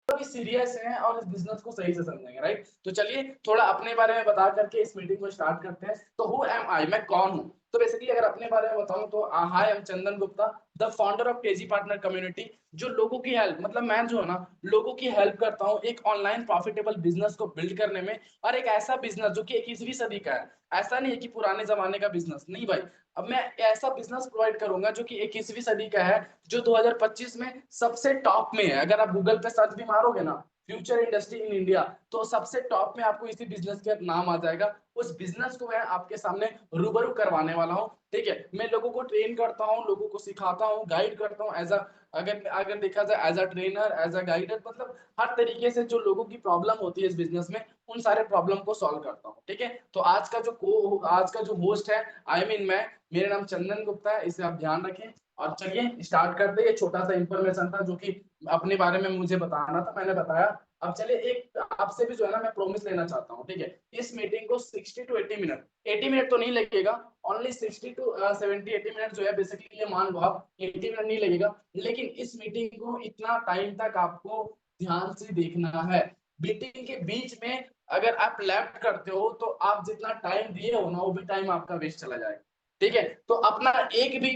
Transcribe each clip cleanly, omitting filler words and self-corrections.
भी सीरियस हैं और इस बिजनेस को सही से समझेंगे, राइट। तो चलिए थोड़ा अपने बारे में बता करके इस मीटिंग को स्टार्ट करते हैं। तो हु एम आई, मैं कौन हूँ। तो बेसिकली अगर अपने बारे में बताऊं तो hi I am Chandan Gupta, the founder of KG partner community. जो लोगों की हेल्प, मतलब मैं जो है ना लोगों की हेल्प करता हूँ एक ऑनलाइन प्रॉफिटेबल बिजनेस को बिल्ड करने में। और एक ऐसा बिजनेस जो कि 21वीं सदी का है, ऐसा नहीं है कि पुराने जमाने का बिजनेस नहीं भाई। अब मैं ऐसा बिजनेस प्रोवाइड करूंगा जो कि 21वीं सदी का है, जो 2025 में सबसे टॉप में है। अगर आप गूगल पे सर्च भी मारोगे ना फ्यूचर इंडस्ट्री इन इंडिया, तो सबसे टॉप में आपको इसी बिजनेस का नाम आ जाएगा। उस बिजनेस को मैं आपके सामने रूबरू करवाने वाला हूँ। ठीक है, मैं लोगों को ट्रेन करता हूँ, लोगों को सिखाता हूँ, गाइड करता हूँ एज अ, अगर अगर देखा जाए as a trainer, as a guider, मतलब हर तरीके से जो लोगों की प्रॉब्लम होती है इस बिजनेस में, उन सारे प्रॉब्लम को सॉल्व करता हूँ। ठीक है, तो आज का जो होस्ट है आई मीन मैं, मेरा नाम चंदन गुप्ता है, इसे आप ध्यान रखें। और चलिए स्टार्ट करते हैं। ये छोटा सा इंफॉर्मेशन था जो कि अपने बारे में मुझे बताना था, मैंने बताया। अब चलिए एक आपसे भी जो है ना मैं प्रॉमिस लेना चाहता हूँ। ठीक है, इस मीटिंग को 60 टू 80 मिनट, 80 मिनट तो नहीं लगेगा, ओनली 60 टू 70-80 मिनट जो है बेसिकली, ये मान लो आप 80 मिनट नहीं लगेगा। लेकिन इस मीटिंग को इतना टाइम तक आपको ध्यान से देखना है। मीटिंग के बीच में अगर आप लेफ्ट करते हो तो आप जितना टाइम दिए हो ना वो भी टाइम आपका वेस्ट चला जाएगा। ठीक है, तो अपना एक भी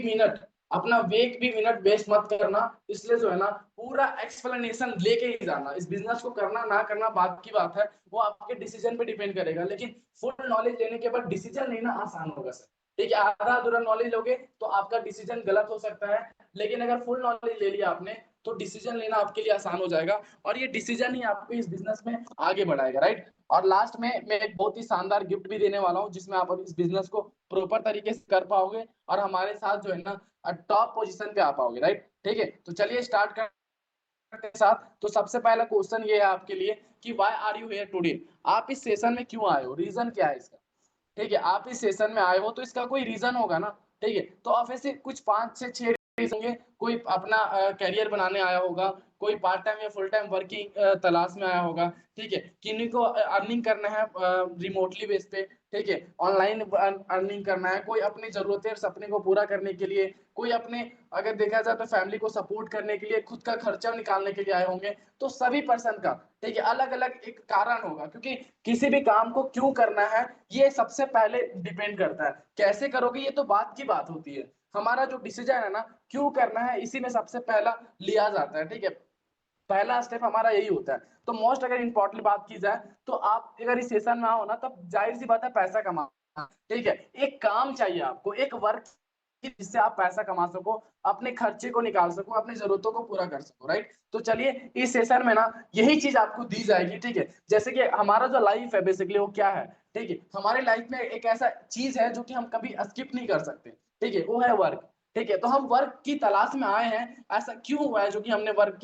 मिनट वेस्ट मत करना। इसलिए जो है ना पूरा एक्सप्लेनेशन लेके ही जाना। इस बिजनेस को करना ना करना बात की बात है, वो आपके डिसीजन पे डिपेंड करेगा। लेकिन फुल नॉलेज लेने के बाद डिसीजन लेना आसान होगा सर। ठीक है, आधा अधूरा नॉलेज लोगे तो आपका डिसीजन गलत हो सकता है। लेकिन अगर फुल नॉलेज ले लिया आपने तो डिसीजन लेना आपके लिए आसान हो जाएगा। और ये डिसीजन ही आपको इस बिजनेस में आगे बढ़ाएगा, राइट। और लास्ट में मैं एक बहुत ही शानदार गिफ्ट भी देने वाला हूँ, जिसमें आप इस बिजनेस को प्रॉपर तरीके से कर पाओगे और हमारे साथ जो है ना टॉप पोजीशन पे आ पाओगे, राइट। ठीक है, तो चलिए स्टार्ट करते हैं साथ। तो सबसे पहला क्वेश्चन ये है आपके लिए कि why are you here today. आप इस सेशन में क्यों आए हो, रीजन क्या है इसका। ठीक है, आप इस सेशन में आए हो तो इसका कोई रीजन होगा ना। ठीक है, तो आप ऐसे कुछ 5 से 6 रीजन होंगे। कोई अपना करियर बनाने आया होगा, कोई पार्ट टाइम या फुल टाइम वर्किंग तलाश में आया होगा। ठीक है, किन्हीं को अर्निंग करना है रिमोटली बेस पे। ठीक है, ऑनलाइन अर्निंग करना है, कोई अपनी जरूरतें और सपने को पूरा करने के लिए, कोई अपने, अगर देखा जाए तो फैमिली को सपोर्ट करने के लिए, खुद का खर्चा निकालने के लिए आए होंगे। तो सभी पर्सन का ठीक है अलग अलग एक कारण होगा, क्योंकि किसी भी काम को क्यों करना है ये सबसे पहले डिपेंड करता है। कैसे करोगे ये तो बात की बात होती है, हमारा जो डिसीजन है ना क्यों करना है इसी में सबसे पहला लिया जाता है। ठीक है, पहला स्टेप हमारा यही होता है। तो मोस्ट अगर इंपॉर्टेंट बात की जाए तो आप अगर इस सेशन में आओ ना तब जाहिर सी बात है पैसा कमाना। ठीक है, एक काम चाहिए आपको, एक वर्क जिससे आप पैसा कमा सको, अपने खर्चे को निकाल सको, अपनी जरूरतों को पूरा कर सको, राइट। तो चलिए इस सेशन में ना यही चीज आपको दी जाएगी। ठीक है, जैसे कि हमारा जो लाइफ है बेसिकली वो क्या है। ठीक है, हमारी लाइफ में एक ऐसा चीज है जो कि हम कभी स्किप नहीं कर सकते। ठीक है, वो है वर्क। ठीक है, तो हम वर्क की तलाश में आए हैं। ऐसा क्यों हुआ है जो कि हमने वर्क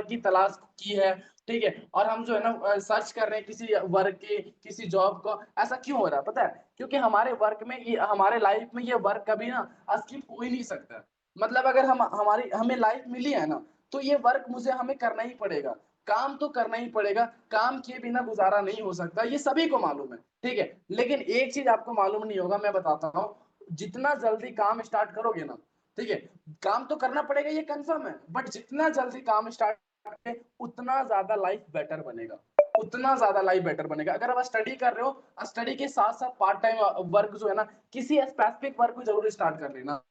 की तलाश की है। ठीक है, और हम जो है ना सर्च कर रहे हैं किसी वर्क की, किसी जॉब को। ऐसा क्यों हो रहा है पता है, क्योंकि हमारे वर्क में ये, हमारे लाइफ में ये वर्क कभी ना स्किप हो ही नहीं सकता। मतलब अगर हमें लाइफ मिली है ना तो ये वर्क मुझे हमें करना ही पड़ेगा। काम तो करना ही पड़ेगा, काम किए बिना गुजारा नहीं हो सकता, ये सभी को मालूम है। ठीक है, लेकिन एक चीज आपको मालूम नहीं होगा, मैं बताता हूँ। जितना जल्दी काम स्टार्ट करोगे ना, ठीक है, काम तो करना पड़ेगा ये कंफर्म है, बट जितना जल्दी काम स्टार्ट करोगे उतना ज्यादा लाइफ बेटर बनेगा, उतना ज्यादा लाइफ बेटर बनेगा। अगर आप स्टडी कर रहे हो, स्टडी के साथ साथ पार्ट टाइम वर्क जो है ना किसी स्पेसिफिक वर्क को जरूर स्टार्ट कर लेना।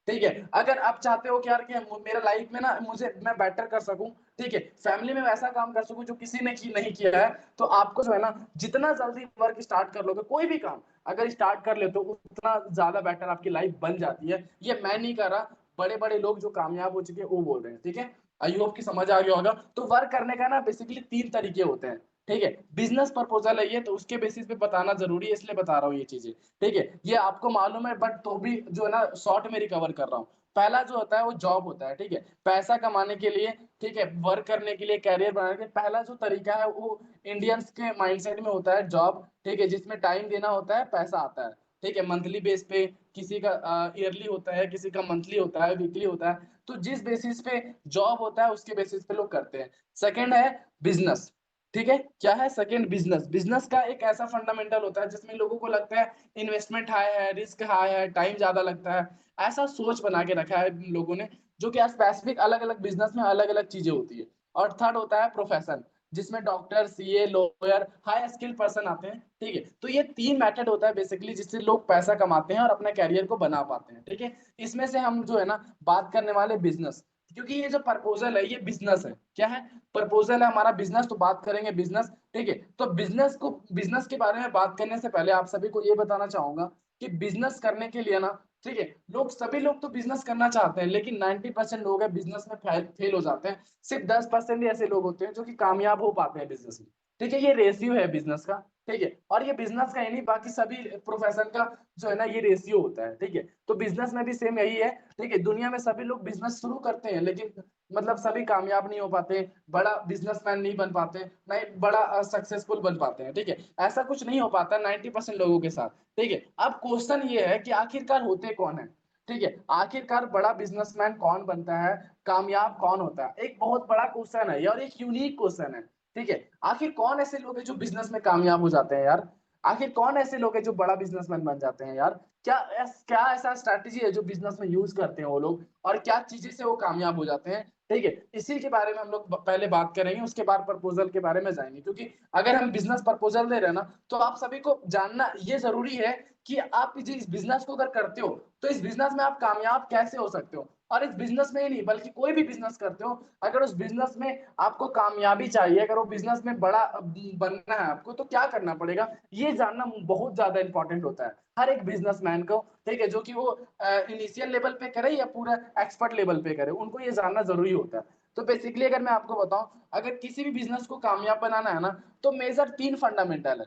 ठीक है, अगर आप चाहते हो कि यार कि मेरा लाइफ में ना मुझे मैं बेटर कर सकूं, ठीक है, फैमिली में वैसा काम कर सकूं जो किसी ने नहीं किया है, तो आपको जो है ना जितना जल्दी वर्क स्टार्ट कर लोगे, कोई भी काम अगर स्टार्ट कर ले तो उतना ज्यादा बेटर आपकी लाइफ बन जाती है। ये मैं नहीं कर रहा, बड़े बड़े लोग जो कामयाब हो चुके हैं वो बोल रहे हैं। ठीक है, आई होप की समझ आ गया होगा। तो वर्क करने का ना बेसिकली 3 तरीके होते हैं। ठीक है, बिजनेस प्रपोजल है ये, तो उसके बेसिस पे बताना जरूरी है, इसलिए बता रहा हूँ ये चीजें। ठीक है, ये आपको मालूम है बट तो भी जो है ना शॉर्ट में रिकवर कर रहा हूँ। पहला जो होता है वो जॉब होता है। ठीक है, पैसा कमाने के लिए, ठीक है, वर्क करने के लिए, कैरियर बनाने के लिए पहला जो तरीका है वो इंडियंस के माइंडसेट में होता है जॉब। ठीक है, जिसमें टाइम देना होता है, पैसा आता है। ठीक है, मंथली बेस पे, किसी का ईयरली होता है, किसी का मंथली होता है, वीकली होता है। तो जिस बेसिस पे जॉब होता है उसके बेसिस पे लोग करते हैं। सेकंड है बिजनेस। ठीक है, क्या है सेकंड, बिजनेस। बिजनेस का एक ऐसा फंडामेंटल होता है जिसमें लोगों को लगता है इन्वेस्टमेंट हाई है, रिस्क हाई है, टाइम ज्यादा लगता है। ऐसा सोच बना के रखा है लोगों ने, जो कि स्पेसिफिक अलग अलग बिजनेस में अलग अलग चीजें होती है। और थर्ड होता है प्रोफेशन, जिसमें doctor, CA, lawyer, high skill person आते हैं। ठीक है, तो ये तीन मेथड होता है बेसिकली जिससे लोग पैसा कमाते हैं और अपने कैरियर को बना पाते हैं। ठीक है, इसमें से हम जो है ना बात करने वाले बिजनेस, क्योंकि ये जो प्रपोजल है ये बिजनेस है। क्या है? प्रपोजल है हमारा बिजनेस, तो बात करेंगे बिजनेस। ठीक है, तो बिजनेस के बारे में बात करने से पहले आप सभी को ये बताना चाहूंगा कि बिजनेस करने के लिए ना, ठीक है, सभी लोग तो बिजनेस करना चाहते हैं, लेकिन 90% लोग हैं बिजनेस में फेल हो जाते हैं। सिर्फ 10% ही ऐसे लोग होते हैं जो कि कामयाब हो पाते हैं बिजनेस में। ठीक है, ये रेशियो है बिजनेस का। ठीक है, और ये बिजनेस का ही नहीं, बाकी सभी प्रोफेशन का जो है ना ये रेशियो होता है। ठीक है, तो बिजनेस में भी सेम यही है। ठीक है, दुनिया में सभी लोग बिजनेस शुरू करते हैं, लेकिन मतलब सभी कामयाब नहीं हो पाते, बड़ा बिजनेसमैन नहीं बन पाते, नहीं बड़ा सक्सेसफुल बन पाते हैं। ठीक है, ऐसा कुछ नहीं हो पाता 90% लोगों के साथ। ठीक है, अब क्वेश्चन ये है कि आखिरकार होते कौन है? ठीक है, आखिरकार बड़ा बिजनेसमैन कौन बनता है, कामयाब कौन होता है? एक बहुत बड़ा क्वेश्चन है और एक यूनिक क्वेश्चन है। ठीक है, आखिर कौन ऐसे लोग हैं जो बिजनेस में कामयाब हो जाते हैं यार? आखिर कौन ऐसे लोग हैं जो बड़ा बिजनेसमैन बन जाते हैं यार? क्या ऐसा स्ट्रैटेजी है जो बिजनेस में यूज करते हैं वो लोग, और क्या चीजें से वो कामयाब हो जाते हैं? ठीक है, इसी के बारे में हम लोग पहले बात करेंगे, उसके बाद प्रपोजल के बारे में जाएंगे। क्योंकि अगर हम बिजनेस प्रपोजल दे रहे हैं ना, तो आप सभी को जानना ये जरूरी है कि आप इस बिजनेस को अगर करते हो तो इस बिजनेस में आप कामयाब कैसे हो सकते हो। और इस बिजनेस में ही नहीं बल्कि कोई भी बिजनेस करते हो, अगर उस बिजनेस में आपको कामयाबी चाहिए, अगर वो बिजनेस में बड़ा बनना है आपको, तो क्या करना पड़ेगा, ये जानना बहुत ज्यादा इंपॉर्टेंट होता है हर एक बिजनेसमैन को। ठीक है, जो कि वो इनिशियल लेवल पे करे या पूरा एक्सपर्ट लेवल पे करे, उनको ये जानना जरूरी होता है। तो बेसिकली अगर मैं आपको बताऊं, अगर किसी भी बिजनेस को कामयाब बनाना है ना, तो मेजर तीन फंडामेंटल है।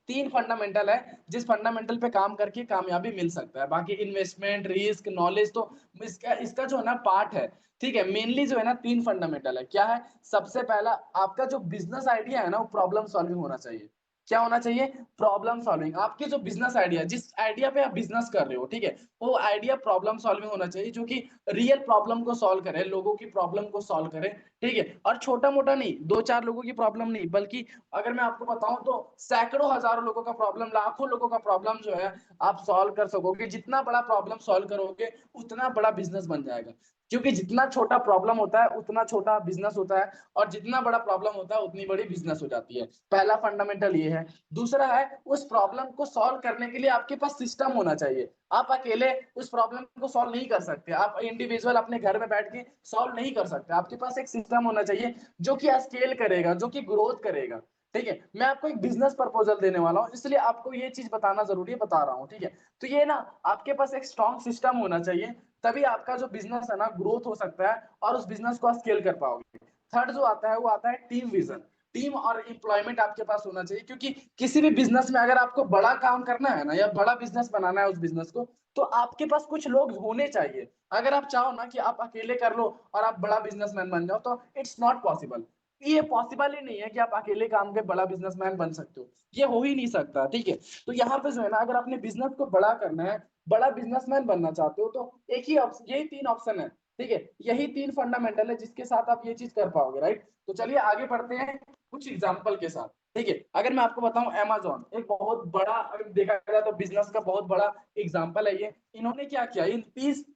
तीन फंडामेंटल है जिस फंडामेंटल पे काम करके कामयाबी मिल सकता है। बाकी इन्वेस्टमेंट, रिस्क, नॉलेज तो इसका इसका जो है ना पार्ट है। ठीक है, मेनली जो है ना तीन फंडामेंटल है। क्या है? सबसे पहला, आपका जो बिजनेस आइडिया है ना वो प्रॉब्लम सॉल्विंग होना चाहिए। क्या होना चाहिए? Problem solving. आपके जो बिजनेस आइडिया, जिस आइडिया पे आप बिजनेस कर रहे हो, ठीक है, वो आइडिया प्रॉब्लम सॉल्विंग होना चाहिए, जो कि रियल प्रॉब्लम को सॉल्व करे, लोगों की प्रॉब्लम को सॉल्व करे। ठीक है, और छोटा मोटा नहीं, दो चार लोगों की प्रॉब्लम नहीं, बल्कि अगर मैं आपको बताऊं तो सैकड़ों हजारों लोगों का प्रॉब्लम, लाखों लोगों का प्रॉब्लम जो है आप सॉल्व कर सकोगे। जितना बड़ा प्रॉब्लम सॉल्व करोगे उतना बड़ा बिजनेस बन जाएगा। क्योंकि जितना छोटा प्रॉब्लम होता है उतना छोटा बिजनेस होता है, और जितना बड़ा प्रॉब्लम होता है उतनी बड़ी बिजनेस हो जाती है। पहला फंडामेंटल ये है। दूसरा है, उस प्रॉब्लम को सॉल्व करने के लिए आपके पास सिस्टम होना चाहिए। आप अकेले उस प्रॉब्लम को सॉल्व नहीं कर सकते, आप इंडिविजुअल अपने घर में बैठ के सॉल्व नहीं कर सकते। आपके पास एक सिस्टम होना चाहिए जो कि स्केल करेगा, जो कि ग्रोथ करेगा। ठीक है, मैं आपको एक बिजनेस प्रपोजल देने वाला हूं, इसलिए आपको ये चीज बताना जरूरी है, बता रहा हूं। ठीक है, तो ये ना आपके पास एक स्ट्रॉन्ग सिस्टम होना चाहिए, तभी आपका जो बिजनेस है ना ग्रोथ हो सकता है और उस बिजनेस को स्केल कर पाओगे। थर्ड जो आता है वो आता है टीम विजन। टीम और एम्प्लॉयमेंट आपके पास होना चाहिए, क्योंकि किसी भी बिजनेस में अगर आपको बड़ा काम करना है ना, या बड़ा बिजनेस बनाना है उस बिजनेस को, तो आपके पास कुछ लोग होने चाहिए। अगर आप चाहो ना कि आप अकेले कर लो और आप बड़ा बिजनेसमैन बन जाओ, तो इट्स नॉट पॉसिबल। ये पॉसिबल ही नहीं है कि आप अकेले काम के बड़ा बिजनेसमैन बन सकते हो, ये हो ही नहीं सकता। ठीक है, तो यहाँ पे जो है ना, अगर अपने बिजनेस को बड़ा करना है, बड़ा बिजनेसमैन बनना चाहते हो, तो एक ही ऑप्शन, यही तीन ऑप्शन है। ठीक है, यही तीन फंडामेंटल है जिसके साथ आप ये चीज कर पाओगे, राइट? तो चलिए आगे बढ़ते हैं कुछ एग्जाम्पल के साथ। ठीक है, अगर मैं आपको बताऊं, अमेजोन एक बहुत बड़ा, अगर देखा जाए तो बिजनेस का बहुत बड़ा एग्जाम्पल है ये। इन्होंने क्या किया, इन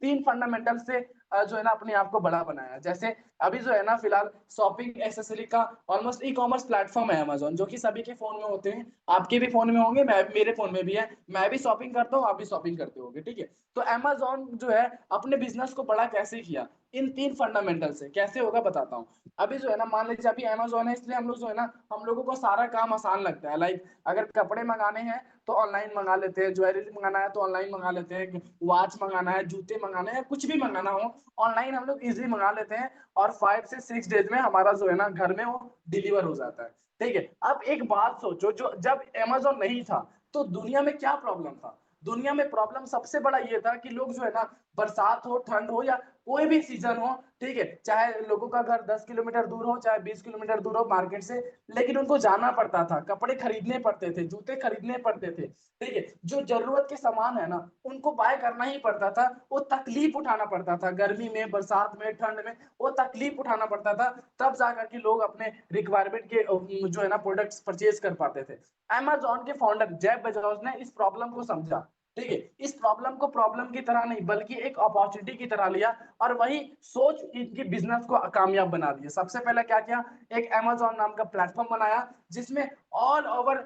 तीन फंडामेंटल से जो है ना अपने आप को बड़ा बनाया। जैसे अभी जो है ना फिलहाल शॉपिंग एक्सेसरी का ऑलमोस्ट ई कॉमर्स प्लेटफॉर्म है अमेजोन, जो कि सभी के फोन में होते हैं, आपके भी फोन में होंगे, मेरे फोन में भी है, मैं भी शॉपिंग करता हूँ, आप भी शॉपिंग करते होंगे। ठीक है, तो अमेजोन जो है अपने बिजनेस को बड़ा कैसे किया, इन तीन फंडामेंटल से। कैसे होगा बताता हूँ। अभी जो है ना, मान लीजिए अभी अमेजोन है, इसलिए हम लोग जो है ना, हम लोगों को सारा काम आसान लगता है। लाइक अगर कपड़े मंगाने हैं तो ऑनलाइन मंगा लेते हैं, ज्वेलरी मंगाना है तो ऑनलाइन मंगा लेते हैं, वॉच मंगाना है, जूते मंगाने हैं, कुछ भी मंगाना हो ऑनलाइन हम लोग इजिली मंगा लेते हैं, और 5 से 6 डेज में हमारा जो है ना घर में वो डिलीवर हो जाता है। ठीक है, अब एक बात सोचो, जो जब अमेजोन नहीं था तो दुनिया में क्या प्रॉब्लम था? दुनिया में प्रॉब्लम सबसे बड़ा ये था कि लोग जो है ना, बरसात हो, ठंड हो, या कोई भी सीजन हो, ठीक है, चाहे लोगों का घर 10 किलोमीटर दूर हो, चाहे 20 किलोमीटर दूर हो मार्केट से, लेकिन उनको जाना पड़ता था, कपड़े खरीदने पड़ते थे, जूते खरीदने पड़ते थे। ठीक है, जो जरूरत के सामान है ना उनको बाय करना ही पड़ता था, वो तकलीफ उठाना पड़ता था, गर्मी में, बरसात में, ठंड में, वो तकलीफ उठाना पड़ता था, तब जाकर के लोग अपने रिक्वायरमेंट के जो है ना प्रोडक्ट्स परचेज कर पाते थे। अमेजोन के फाउंडर जेफ बेजोस ने इस प्रॉब्लम को समझा। ठीक है। इस प्रॉब्लम को प्रॉब्लम की तरह नहीं बल्कि एक अपॉर्चुनिटी की तरह लिया और वही सोच इनकी बिजनेस को कामयाब बना दिया। सबसे पहले क्या किया, एक अमेजोन नाम का प्लेटफॉर्म बनाया जिसमें ऑल ओवर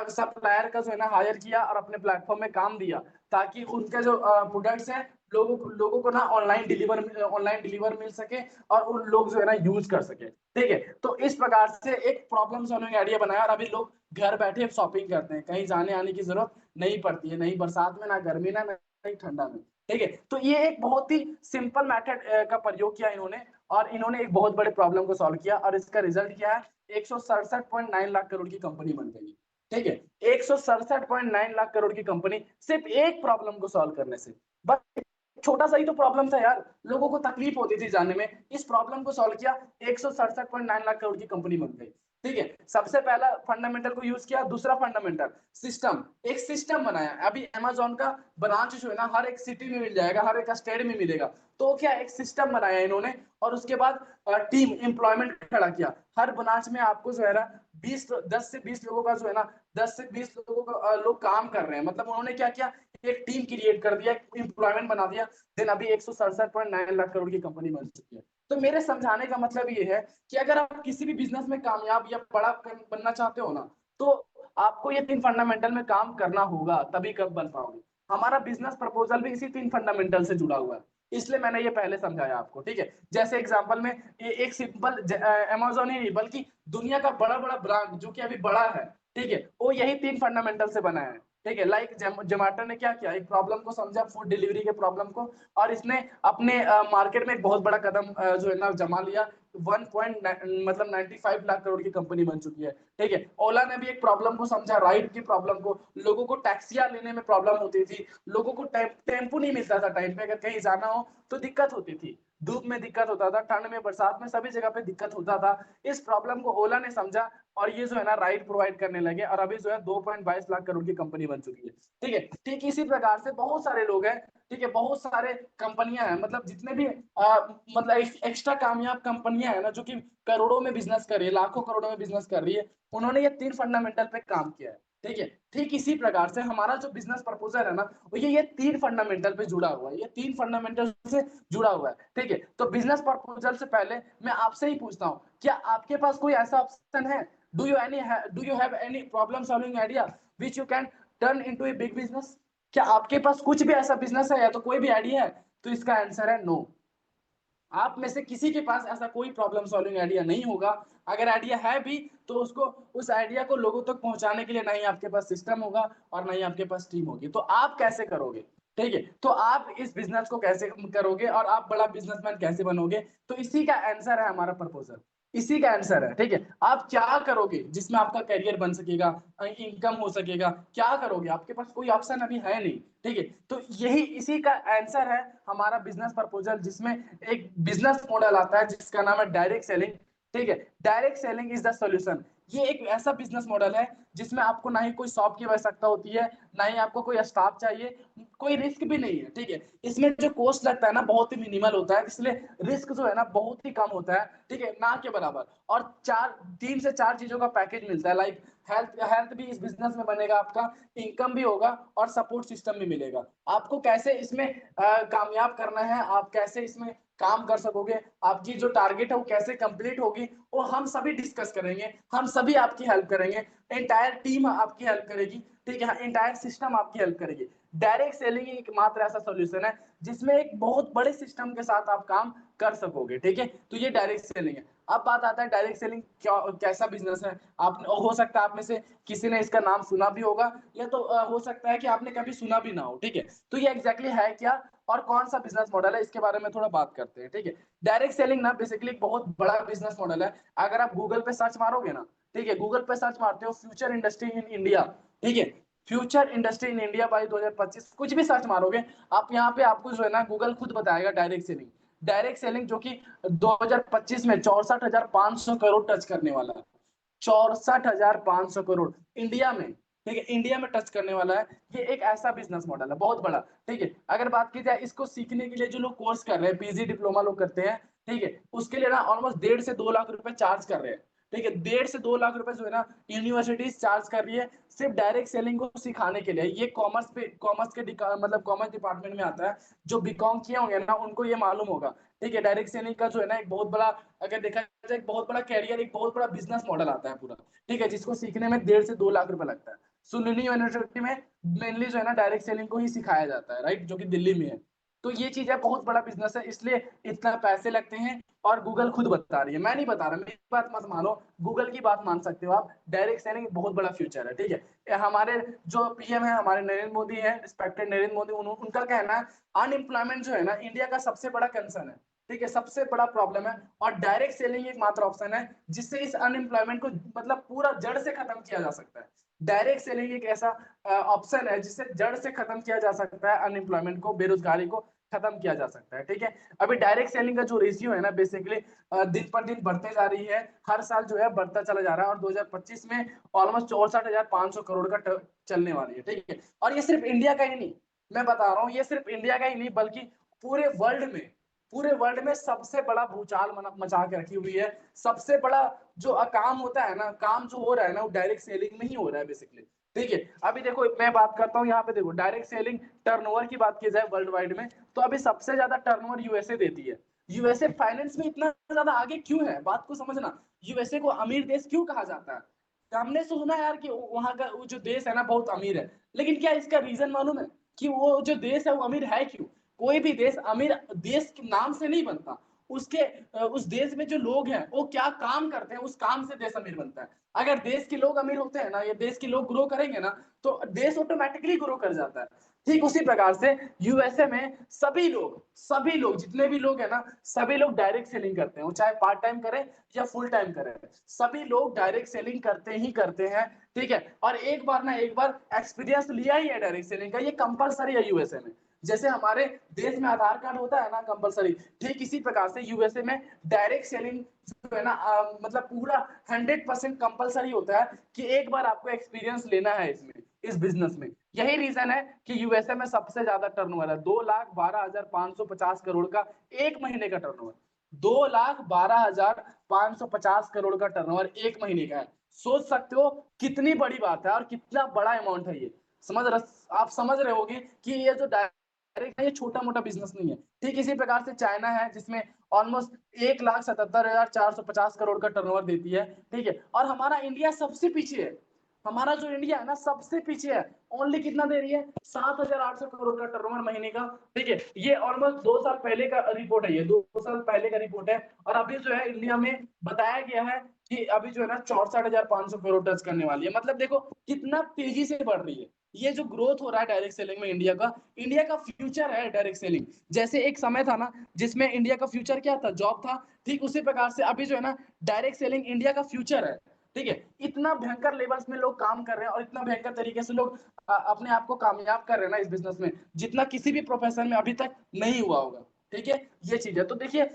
सप्लायर का जो है ना हायर किया और अपने प्लेटफॉर्म में काम दिया ताकि उनके जो प्रोडक्ट्स हैं लोगों को ना ऑनलाइन डिलीवर मिल सके और उन लोग जो है ना यूज कर सके। ठीक है, तो इस प्रकार से एक प्रॉब्लम सॉल्विंग आइडिया बनाया और अभी लोग घर बैठे शॉपिंग करते हैं, कहीं जाने आने की जरूरत नहीं पड़ती है, नहीं बरसात में, ना गर्मी ना नहीं ठंडा में। ठीक है, तो ये एक बहुत ही सिंपल मेथड का प्रयोग किया इन्होंने और इन्होंने एक बहुत बड़े प्रॉब्लम को सॉल्व किया और इसका रिजल्ट क्या है, 167.9 लाख करोड़ की कंपनी बन गई। ठीक है, 167.9 लाख करोड़ की कंपनी सिर्फ एक प्रॉब्लम को सॉल्व करने से। बस छोटा सा ही तो प्रॉब्लम था यार, लोगों को तकलीफ होती थी जाने में, इस प्रॉब्लम को सॉल्व किया, 167.9 लाख करोड़ की कंपनी बन गई। ठीक है, सबसे पहला फंडामेंटल को यूज किया। दूसरा फंडामेंटल सिस्टम, एक सिस्टम बनाया। अभी अमेजोन का ब्रांच जो है ना हर एक सिटी में मिल जाएगा, हर एक स्टेट में मिलेगा। तो क्या एक सिस्टम बनाया इन्होंने और उसके बाद टीम एम्प्लॉयमेंट खड़ा किया। हर ब्रांच में आपको जो है ना 10 से 20 लोगों का जो है ना 10 से 20 लोगों का लोग काम कर रहे हैं। मतलब उन्होंने क्या किया, एक टीम क्रिएट कर दिया, एम्प्लॉयमेंट बना दिया। देन अभी 167.9 लाख करोड़ की कंपनी बन चुकी है। तो मेरे समझाने का मतलब ये है कि अगर आप किसी भी बिजनेस में कामयाब या बड़ा बनना चाहते हो ना, तो आपको ये 3 फंडामेंटल में काम करना होगा, तभी कब बन पाओगे। हमारा बिजनेस प्रपोजल भी इसी 3 फंडामेंटल से जुड़ा हुआ है, इसलिए मैंने ये पहले समझाया आपको। ठीक है, जैसे एग्जांपल में ये एक सिंपल अमेजोन ही नहीं बल्कि दुनिया का बड़ा बड़ा ब्रांड जो कि अभी बड़ा है, ठीक है, वो यही 3 फंडामेंटल से बना है। ठीक है, लाइक जोमेटो ने क्या किया, एक प्रॉब्लम को समझा, फूड डिलीवरी के प्रॉब्लम को, और इसने अपने मार्केट में एक बहुत बड़ा कदम जो है ना जमा लिया। 95 लाख करोड़ की कंपनी बन चुकी है। ठीक है, ओला ने भी एक प्रॉब्लम को समझा, राइड की प्रॉब्लम को। लोगों को टैक्सियां लेने में प्रॉब्लम होती थी, लोगों को टेम्पो नहीं मिलता था टाइम पे, अगर कहीं जाना हो तो दिक्कत होती थी, धूप में दिक्कत होता था, ठंड में, बरसात में, सभी जगह पे दिक्कत होता था। इस प्रॉब्लम को ओला ने समझा और ये जो है ना राइड प्रोवाइड करने लगे और अभी जो है 2.22 लाख करोड़ की कंपनी बन चुकी है। ठीक है, ठीक इसी प्रकार से बहुत सारे लोग हैं। ठीक है, बहुत सारे कंपनियां हैं, मतलब जितने भी मतलब एक्स्ट्रा कामयाब कंपनियां हैं ना जो कि करोड़ों में बिजनेस कर रही है, लाखों करोड़ों में बिजनेस कर रही है, उन्होंने ये 3 फंडामेंटल पे काम किया है। ठीक है, ठीक इसी प्रकार से हमारा जो बिजनेस प्रपोजल है ना वो ये 3 फंडामेंटल पे जुड़ा हुआ है, ये 3 फंडामेंटल से जुड़ा हुआ है। ठीक है, तो बिजनेस प्रपोजल से पहले मैं आपसे ही पूछता हूँ, क्या आपके पास कोई ऐसा ऑप्शन है, do you have any problem solving idea which you can turn into a big business? क्या आपके पास कुछ भी ऐसा बिजनेस है या तो कोई भी आइडिया है? तो इसका आंसर है नो। आप में से किसी के पास ऐसा कोई प्रॉब्लम सॉल्विंग आइडिया नहीं होगा। अगर आइडिया है भी तो उसको, उस आइडिया को लोगों तक पहुंचाने के लिए ना ही आपके पास सिस्टम होगा और ना ही आपके पास टीम होगी। तो आप कैसे करोगे? ठीक है, तो आप इस बिजनेस को कैसे करोगे और आप बड़ा बिजनेसमैन कैसे बनोगे? तो इसी का आंसर है हमारा प्रपोजल, इसी का आंसर है। ठीक है, आप क्या करोगे जिसमें आपका करियर बन सकेगा, इनकम हो सकेगा, क्या करोगे? आपके पास कोई ऑप्शन अभी है नहीं। ठीक है, तो यही इसी का आंसर है हमारा बिजनेस प्रपोजल, जिसमें एक बिजनेस मॉडल आता है जिसका नाम है डायरेक्ट सेलिंग। ठीक है, direct selling is the solution. ये एक ऐसा बिजनेस मॉडल है जिसमें आपको ना ही कोई शॉप की आवश्यकता होती है, ना ही आपको कोई स्टाफ चाहिए, कोई रिस्क भी नहीं है। ठीक है, इसमें जो कॉस्ट लगता है ना बहुत ही मिनिमल होता है, इसलिए रिस्क जो है ना बहुत ही कम होता है। ठीक है, ना के बराबर। और 3 से 4 चीजों का पैकेज मिलता है, लाइक हेल्थ हेल्थ भी इस बिजनेस में बनेगा आपका, इनकम भी होगा और सपोर्ट सिस्टम भी मिलेगा। आपको कैसे इसमें कामयाब करना है, आप कैसे इसमें काम कर सकोगे, आपकी जो टारगेट है वो कैसे कंप्लीट होगी, वो हम सभी डिस्कस करेंगे, हम सभी आपकी हेल्प करेंगे, एंटायर टीम आपकी हेल्प करेगी। ठीक है, एंटायर सिस्टम आपकी हेल्प करेगी। डायरेक्ट सेलिंग एक मात्र ऐसा सॉल्यूशन है जिसमें एक बहुत बड़े सिस्टम के साथ आप काम कर सकोगे। ठीक है, तो ये डायरेक्ट सेलिंग है। अब बात आता है डायरेक्ट सेलिंग कैसा बिजनेस है। आप हो सकता है आप में से किसी ने इसका नाम सुना भी होगा या तो हो सकता है कि आपने कभी सुना भी ना हो। ठीक है, तो ये एग्जैक्टली है क्या और कौन सा बिजनेस मॉडल है, इसके बारे में थोड़ा बात करते हैं। ठीक है, डायरेक्ट सेलिंग ना बेसिकली एक बहुत बड़ा बिजनेस मॉडल है। अगर आप गूगल पे सर्च मारोगे ना, ठीक है, गूगल पे सर्च मारते हो फ्यूचर इंडस्ट्री इन इंडिया, ठीक है, future industry in India by 2025, कुछ भी सर्च मारोगे आप, यहाँ पे आपको जो है ना गूगल खुद बताएगा डायरेक्ट सेलिंग। डायरेक्ट सेलिंग जो कि 2025 में 64,500 करोड़ टच करने वाला है। 64,500 करोड़ इंडिया में। ठीक है, इंडिया में टच करने वाला है। ये एक ऐसा बिजनेस मॉडल है बहुत बड़ा। ठीक है, अगर बात की जाए इसको सीखने के लिए जो लोग कोर्स कर रहे हैं, पीजी डिप्लोमा लोग करते हैं, ठीक है, उसके लिए ना ऑलमोस्ट 1.5 से 2 लाख रुपए चार्ज कर रहे हैं। ठीक है, 1.5 से 2 लाख रुपए जो है ना यूनिवर्सिटी चार्ज कर रही है सिर्फ डायरेक्ट सेलिंग को सिखाने के लिए। ये कॉमर्स के मतलब कॉमर्स डिपार्टमेंट में आता है। जो बीकॉम किए होंगे ना उनको ये मालूम होगा। ठीक है, डायरेक्ट सेलिंग का जो है ना एक बहुत बड़ा, अगर देखा जाए एक बहुत बड़ा कैरियर, एक बहुत बड़ा बिजनेस मॉडल आता है पूरा। ठीक है, जिसको सीखने में 1.5 से 2 लाख रुपए लगता है। सुनिनी यूनिवर्सिटी में मेनली जो है ना डायरेक्ट सेलिंग को ही सिखाया जाता है, राइट, जो कि दिल्ली में है। तो ये चीज है, बहुत बड़ा बिजनेस है, इसलिए इतना पैसे लगते हैं। और गूगल खुद बता रही है, मैं नहीं बता रहा, मेरी बात मत मानो, गूगल की बात मान सकते हो आप। डायरेक्ट सेलिंग बहुत बड़ा फ्यूचर है। ठीक है, हमारे जो पीएम है, हमारे नरेंद्र मोदी है, रिस्पेक्टेड नरेंद्र मोदी, उनका कहना है अनएम्प्लॉयमेंट जो है ना इंडिया का सबसे बड़ा कंसर्न है। ठीक है, सबसे बड़ा प्रॉब्लम है, और डायरेक्ट सेलिंग एक मात्र ऑप्शन है जिससे इस अनएम्प्लॉयमेंट को मतलब पूरा जड़ से खत्म किया जा सकता है। डायरेक्ट सेलिंग एक ऐसा ऑप्शन है जिससे जड़ से खत्म किया जा सकता है अनएम्प्लॉयमेंट को, बेरोजगारी को खत्म किया जा सकता है। ठीक है, अभी डायरेक्ट सेलिंग का जो रेशियो है ना बेसिकली दिन पर दिन बढ़ते जा रही है, हर साल जो है बढ़ता चला जा रहा है, और 2025 में ऑलमोस्ट 64,500 करोड़ का चलने वाली है। ठीक है, और ये सिर्फ इंडिया का ही नहीं, मैं बता रहा हूँ, ये सिर्फ इंडिया का ही नहीं बल्कि पूरे वर्ल्ड में सबसे बड़ा भूचाल मचा के रखी हुई है। सबसे बड़ा जो काम होता है ना, काम जो हो रहा है ना, वो डायरेक्ट सेलिंग में ही हो रहा है बेसिकली। ठीक है, अभी देखो मैं बात करता हूँ यहाँ पे, देखो डायरेक्ट सेलिंग टर्नओवर की बात की जाए वर्ल्ड वाइड में, तो अभी सबसे ज्यादा टर्नओवर यूएसए देती है। यूएसए फाइनेंस में इतना ज्यादा आगे क्यों है, बात को समझना। यूएसए को अमीर देश क्यों कहा जाता है? हमने सुना यार कि वहां का वो जो देश है ना बहुत अमीर है, लेकिन क्या इसका रीजन मालूम है कि वो जो देश है वो अमीर है क्यों? कोई भी देश अमीर देश के नाम से नहीं बनता, उसके उस देश में जो लोग हैं वो क्या काम करते हैं, उस काम से देश अमीर बनता है। अगर देश के लोग अमीर होते हैं ना, या देश के लोग ग्रो करेंगे ना, तो देश ऑटोमेटिकली ग्रो कर जाता है। ठीक उसी प्रकार से यूएसए में सभी लोग जितने भी लोग हैं ना, सभी लोग डायरेक्ट सेलिंग करते हैं, वो चाहे पार्ट टाइम करें या फुल टाइम करें, सभी लोग डायरेक्ट सेलिंग करते ही करते हैं। ठीक है, और एक बार ना एक बार एक्सपीरियंस लिया ही है डायरेक्ट सेलिंग का, ये कंपलसरी है यूएसए में। जैसे हमारे देश में आधार कार्ड होता है ना कंपलसरी, ठीक इसी प्रकार से यूएसए में डायरेक्ट सेलिंग जो है ना मतलब पूरा 100% कंपलसरी होता है कि एक बार आपको एक्सपीरियंस लेना है इसमें, इस बिजनेस में। यही रीजन है कि यूएसए में सबसे ज्यादा टर्नओवर है, 2,12,550 करोड़ का एक महीने का टर्नओवर। 2,12,550 करोड़ का टर्नओवर एक महीने का है। सोच सकते हो कितनी बड़ी बात है और कितना बड़ा अमाउंट है ये। आप समझ रहे होगे कि ये जो डायरेक्ट है ये छोटा मोटा बिजनेस नहीं है। ठीक इसी प्रकार से चाइना है जिसमें ऑलमोस्ट 1,77,450 करोड़ का टर्नओवर देती है। ठीक है, और हमारा इंडिया सबसे पीछे है। हमारा जो इंडिया है ना सबसे पीछे है, ओनली कितना दे रही है, 7,800 करोड़ का टर्नओवर महीने का। ठीक है, ये ऑलमोस्ट 2 साल पहले का रिपोर्ट है, ये 2 साल पहले का रिपोर्ट है। और अभी जो है इंडिया में बताया गया है कि अभी जो है ना 64,500 करोड़ टच करने वाली है। मतलब देखो कितना तेजी से बढ़ रही है ये जो ग्रोथ हो रहा है डायरेक्ट सेलिंग में। इंडिया का फ्यूचर है डायरेक्ट सेलिंग। जैसे एक समय था ना जिसमें इंडिया का फ्यूचर क्या था, जॉब था, ठीक उसी प्रकार से अभी जो है ना डायरेक्ट सेलिंग इंडिया का फ्यूचर है। ठीक है, इतना भयंकर लेवल्स में लोग काम कर रहे हैं और इतना भयंकर तरीके से लोग अपने आप को कामयाब कर रहे हैं ना इस बिजनेस में, जितना किसी भी प्रोफेशन में अभी तक नहीं हुआ होगा। ठीक है, ये चीज है। तो देखिए,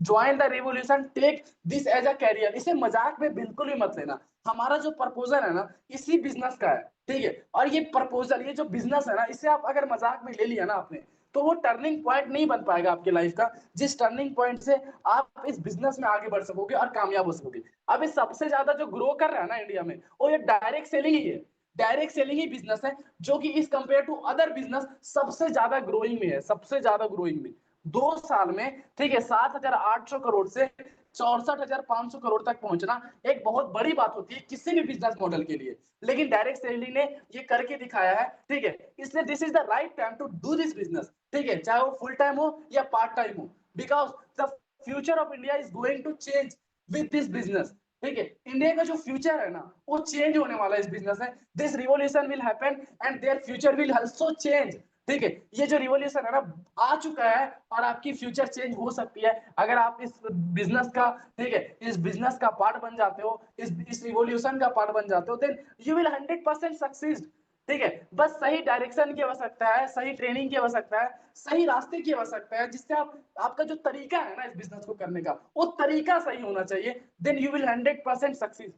join the revolution, take this as a career, इसे मजाक में बिल्कुल भी मत लेना। हमारा जो प्रपोजल है ना इसी बिजनेस का है। ठीक है, और ये प्रपोजल, ये जो बिजनेस है ना, इसे आप अगर मजाक में ले लिया ना आपने, तो वो टर्निंग पॉइंट नहीं बन पाएगा आपकी लाइफ का, जिस टर्निंग पॉइंट से आप इस बिजनेस में आगे बढ़ सकोगे और कामयाब हो सकोगे। अभी सबसे ज्यादा जो ग्रो कर रहा है ना इंडिया में, वो ये डायरेक्ट सेलिंग ही है। डायरेक्ट सेलिंग ही बिजनेस है जो कि इस कंपेयर टू अदर बिजनेस सबसे ज्यादा ग्रोइंग में है, सबसे ज्यादा ग्रोइंग में। 2 साल में, ठीक है, 7,800 करोड़ से 64,500 करोड़ तक पहुंचना एक बहुत बड़ी बात होती है किसी भी बिजनेस मॉडल के लिए। लेकिन डायरेक्ट सेलिंग ने ये करके दिखाया है। ठीक है, इसलिए this is the right time to do this business. ठीक है, चाहे वो फुल टाइम हो या पार्ट टाइम हो, because the future of India is going to change with this business. ठीक है, इंडिया का जो फ्यूचर है ना वो चेंज होने वाला है इस बिजनेस में। This revolution will happen and their future will also change. ठीक है, ये जो रिवोल्यूशन है ना आ चुका है और आपकी फ्यूचर चेंज हो सकती है अगर आप इस बिजनेस का, ठीक है, इस बिजनेस का पार्ट बन जाते हो, इस रिवोल्यूशन का पार्ट बन जाते हो, देन यू विल 100% सक्सीड। ठीक है, बस सही डायरेक्शन की आवश्यकता है, सही ट्रेनिंग की आवश्यकता है, सही रास्ते की आवश्यकता है, जिससे आप आपका जो तरीका है ना इस बिजनेस को करने का वो तरीका सही होना चाहिए, देन यू विल 100% सक्सीड।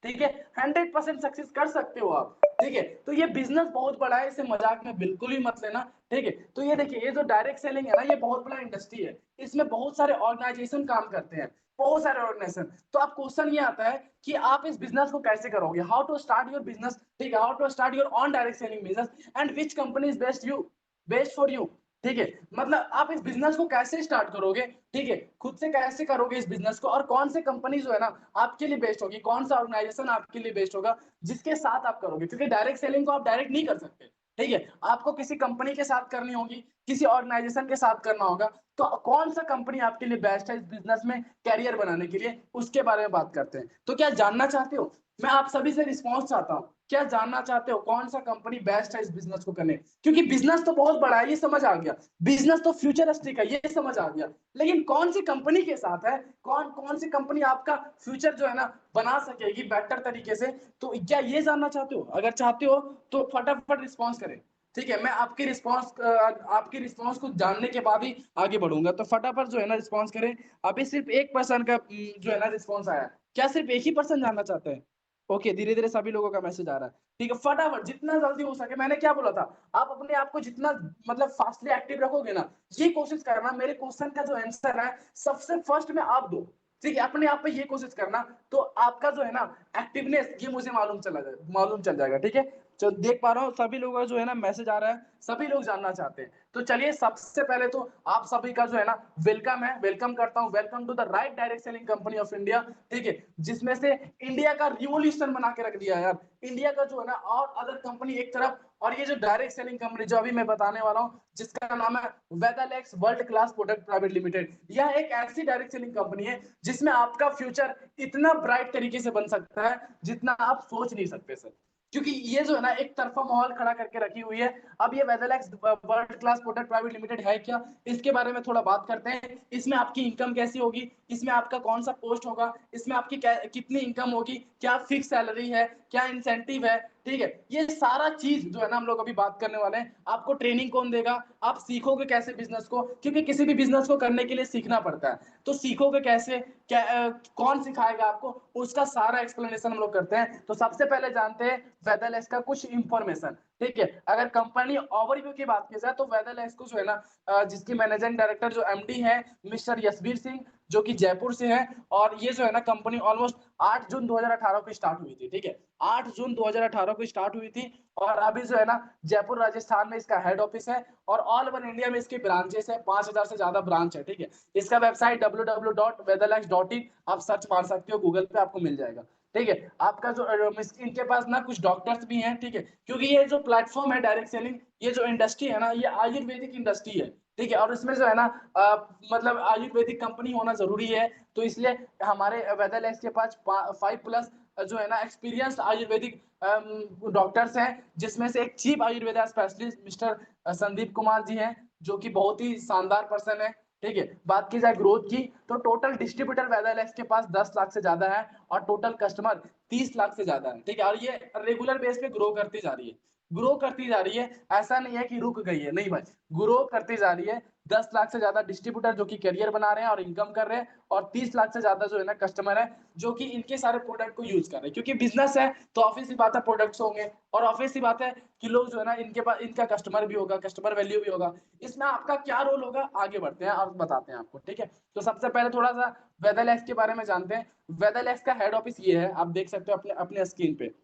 ठीक है, 100% सक्सेस कर सकते हो आप। ठीक है, तो ये बिजनेस बहुत बड़ा है, इसे मजाक में बिल्कुल भी मत लेना। ठीक है, तो ये देखिए, ये जो डायरेक्ट सेलिंग है ना ये बहुत बड़ा इंडस्ट्री है, इसमें बहुत सारे ऑर्गेनाइजेशन काम करते हैं। बहुत सारे ऑर्गेनाइजेशन। तो अब क्वेश्चन ये आता है कि आप इस बिजनेस को कैसे करोगे, how to start your business, ठीक है, how to start your own direct selling business and which company is best for you, ठीक है। मतलब आप इस बिजनेस को कैसे स्टार्ट करोगे, ठीक है, खुद से कैसे करोगे इस बिजनेस को, और कौन से कंपनी जो है ना आपके लिए बेस्ट होगी, कौन सा ऑर्गेनाइजेशन आपके लिए बेस्ट होगा जिसके साथ आप करोगे, क्योंकि डायरेक्ट सेलिंग को आप डायरेक्ट नहीं कर सकते, ठीक है, आपको किसी कंपनी के साथ करनी होगी, किसी ऑर्गेनाइजेशन के साथ करना होगा। तो कौन सा कंपनी आपके लिए बेस्ट है इस बिजनेस में कैरियर बनाने के लिए, उसके बारे में बात करते हैं। तो क्या जानना चाहते हो, मैं आप सभी से रिस्पॉन्स चाहता हूँ, क्या जानना चाहते हो कौन सा कंपनी बेस्ट है इस बिजनेस को करने, क्योंकि बिजनेस तो बहुत बड़ा है, ये समझ आ गया, बिजनेस तो फ्यूचरिस्टिक है, ये समझ आ गया, लेकिन कौन सी कंपनी के साथ है, कौन कौन सी कंपनी आपका फ्यूचर जो है ना बना सकेगी बेटर तरीके से, तो क्या ये जानना चाहते हो, अगर चाहते हो तो फटाफट रिस्पॉन्स करें, ठीक है। मैं आपकी रिस्पॉन्स को जानने के बाद ही आगे बढ़ूंगा, तो फटाफट जो है ना रिस्पॉन्स करें। अभी सिर्फ एक पर्सन का जो है ना रिस्पॉन्स आया, क्या सिर्फ एक ही पर्सन जानना चाहते हैं, ओके, धीरे धीरे सभी लोगों का मैसेज आ रहा है, ठीक है, फटाफट जितना जल्दी हो सके, मैंने क्या बोला था, आप अपने आप को जितना मतलब फास्टली एक्टिव रखोगे ना, ये कोशिश करना मेरे क्वेश्चन का जो आंसर है सबसे फर्स्ट में आप दो, ठीक है, अपने आप पे ये कोशिश करना, तो आपका जो है ना एक्टिवनेस ये मुझे मालूम चल जाएगा, ठीक है। जो देख पा रहा हूँ सभी लोगों का जो है ना मैसेज आ रहा है, सभी लोग जानना चाहते हैं, तो चलिए सबसे पहले तो आप सभी का जो है ना वेलकम करता हूँ, welcome to the right direct selling company of India, ठीक है, जिसमें से इंडिया का रिवोल्यूशन बना के रख दिया यार, इंडिया का जो है ना और अदर कंपनी एक तरफ, और ये जो डायरेक्ट सेलिंग कंपनी जो अभी मैं बताने वाला हूँ जिसका नाम है Vedalex world class product private limited, यह एक ऐसी डायरेक्ट सेलिंग कंपनी है जिसमें आपका फ्यूचर इतना ब्राइट तरीके से बन सकता है जितना आप सोच नहीं सकते सर, क्योंकि ये जो है ना एक तरफा माहौल खड़ा करके रखी हुई है। अब ये Vedalex world class product private limited है क्या, इसके बारे में थोड़ा बात करते हैं। इसमें आपकी इनकम कैसी होगी, इसमें आपका कौन सा पोस्ट होगा, इसमें आपकी कितनी इनकम होगी, क्या फिक्स सैलरी है, क्या इंसेंटिव है, ठीक है, ये सारा चीज जो है ना हम लोग अभी बात करने वाले हैं। आपको ट्रेनिंग कौन देगा, आप सीखोगे कैसे बिजनेस को, क्योंकि किसी भी बिजनेस को करने के लिए सीखना पड़ता है, तो सीखोगे कैसे, क्या कौन सिखाएगा आपको, उसका सारा एक्सप्लेनेशन हम लोग करते हैं। तो सबसे पहले जानते हैं वेदालेक्स का कुछ इंफॉर्मेशन, ठीक है। अगर कंपनी ओवरव्यू की बात की जाए तो वेदालेक्स को जो है ना जिसकी मैनेजिंग डायरेक्टर जो एमडी है मिस्टर यशवीर सिंह, जो कि जयपुर से है, और ये जो है ना कंपनी ऑलमोस्ट 8 जून 2018 को स्टार्ट हुई थी, ठीक है, 8 जून 2018 को स्टार्ट हुई थी, और अभी जो है ना जयपुर राजस्थान में इसका हेड ऑफिस है, और ऑल ओवर इंडिया में इसके ब्रांचेस है, 5000 से ज्यादा ब्रांच है, ठीक है। इसका वेबसाइट www.vedalex.in आप सर्च मार सकते हो, गूगल पे आपको मिल जाएगा, ठीक है। आपका जो इनके पास ना कुछ डॉक्टर्स भी हैं, ठीक है, क्योंकि ये जो प्लेटफॉर्म है डायरेक्ट सेलिंग, ये जो इंडस्ट्री है ना ये आयुर्वेदिक इंडस्ट्री है, ठीक है, और इसमें जो है ना मतलब आयुर्वेदिक कंपनी होना जरूरी है, तो इसलिए हमारे वेदालेक्स के पास 5+ जो है ना एक्सपीरियंस आयुर्वेदिक डॉक्टर्स हैं, जिसमें से एक chief Ayurveda specialist mister Sandeep Kumar ji हैं, जो कि बहुत ही शानदार पर्सन है, ठीक है। बात की जाए ग्रोथ की, तो टोटल डिस्ट्रीब्यूटर वेदालेक्स के पास 10 लाख से ज्यादा है, और टोटल कस्टमर 30 लाख से ज्यादा है, ठीक है, और ये रेगुलर बेस पे ग्रो करती जा रही है, ग्रो करती जा रही है, ऐसा नहीं है कि रुक गई है, नहीं भाई, ग्रो करती जा रही है। 10 लाख से ज्यादा डिस्ट्रीब्यूटर जो कि करियर बना रहे हैं और इनकम कर रहे हैं, और 30 लाख से ज्यादा जो है ना कस्टमर है जो कि इनके सारे प्रोडक्ट को यूज कर रहे हैं, क्योंकि बिजनेस है तो ऑब्वियस सी बात है प्रोडक्ट्स होंगे, और ऑब्वियस सी बात है कि लोग जो है ना इनके पास इनका कस्टमर भी होगा, कस्टमर वैल्यू भी होगा। इसमें आपका क्या रोल होगा, आगे बढ़ते हैं और बताते हैं आपको, ठीक है। तो सबसे पहले थोड़ा सा वेदालेक्स के बारे में जानते हैं। वेदालेक्स का हेड ऑफिस ये है, आप देख सकते हो अपने अपने स्क्रीन पे,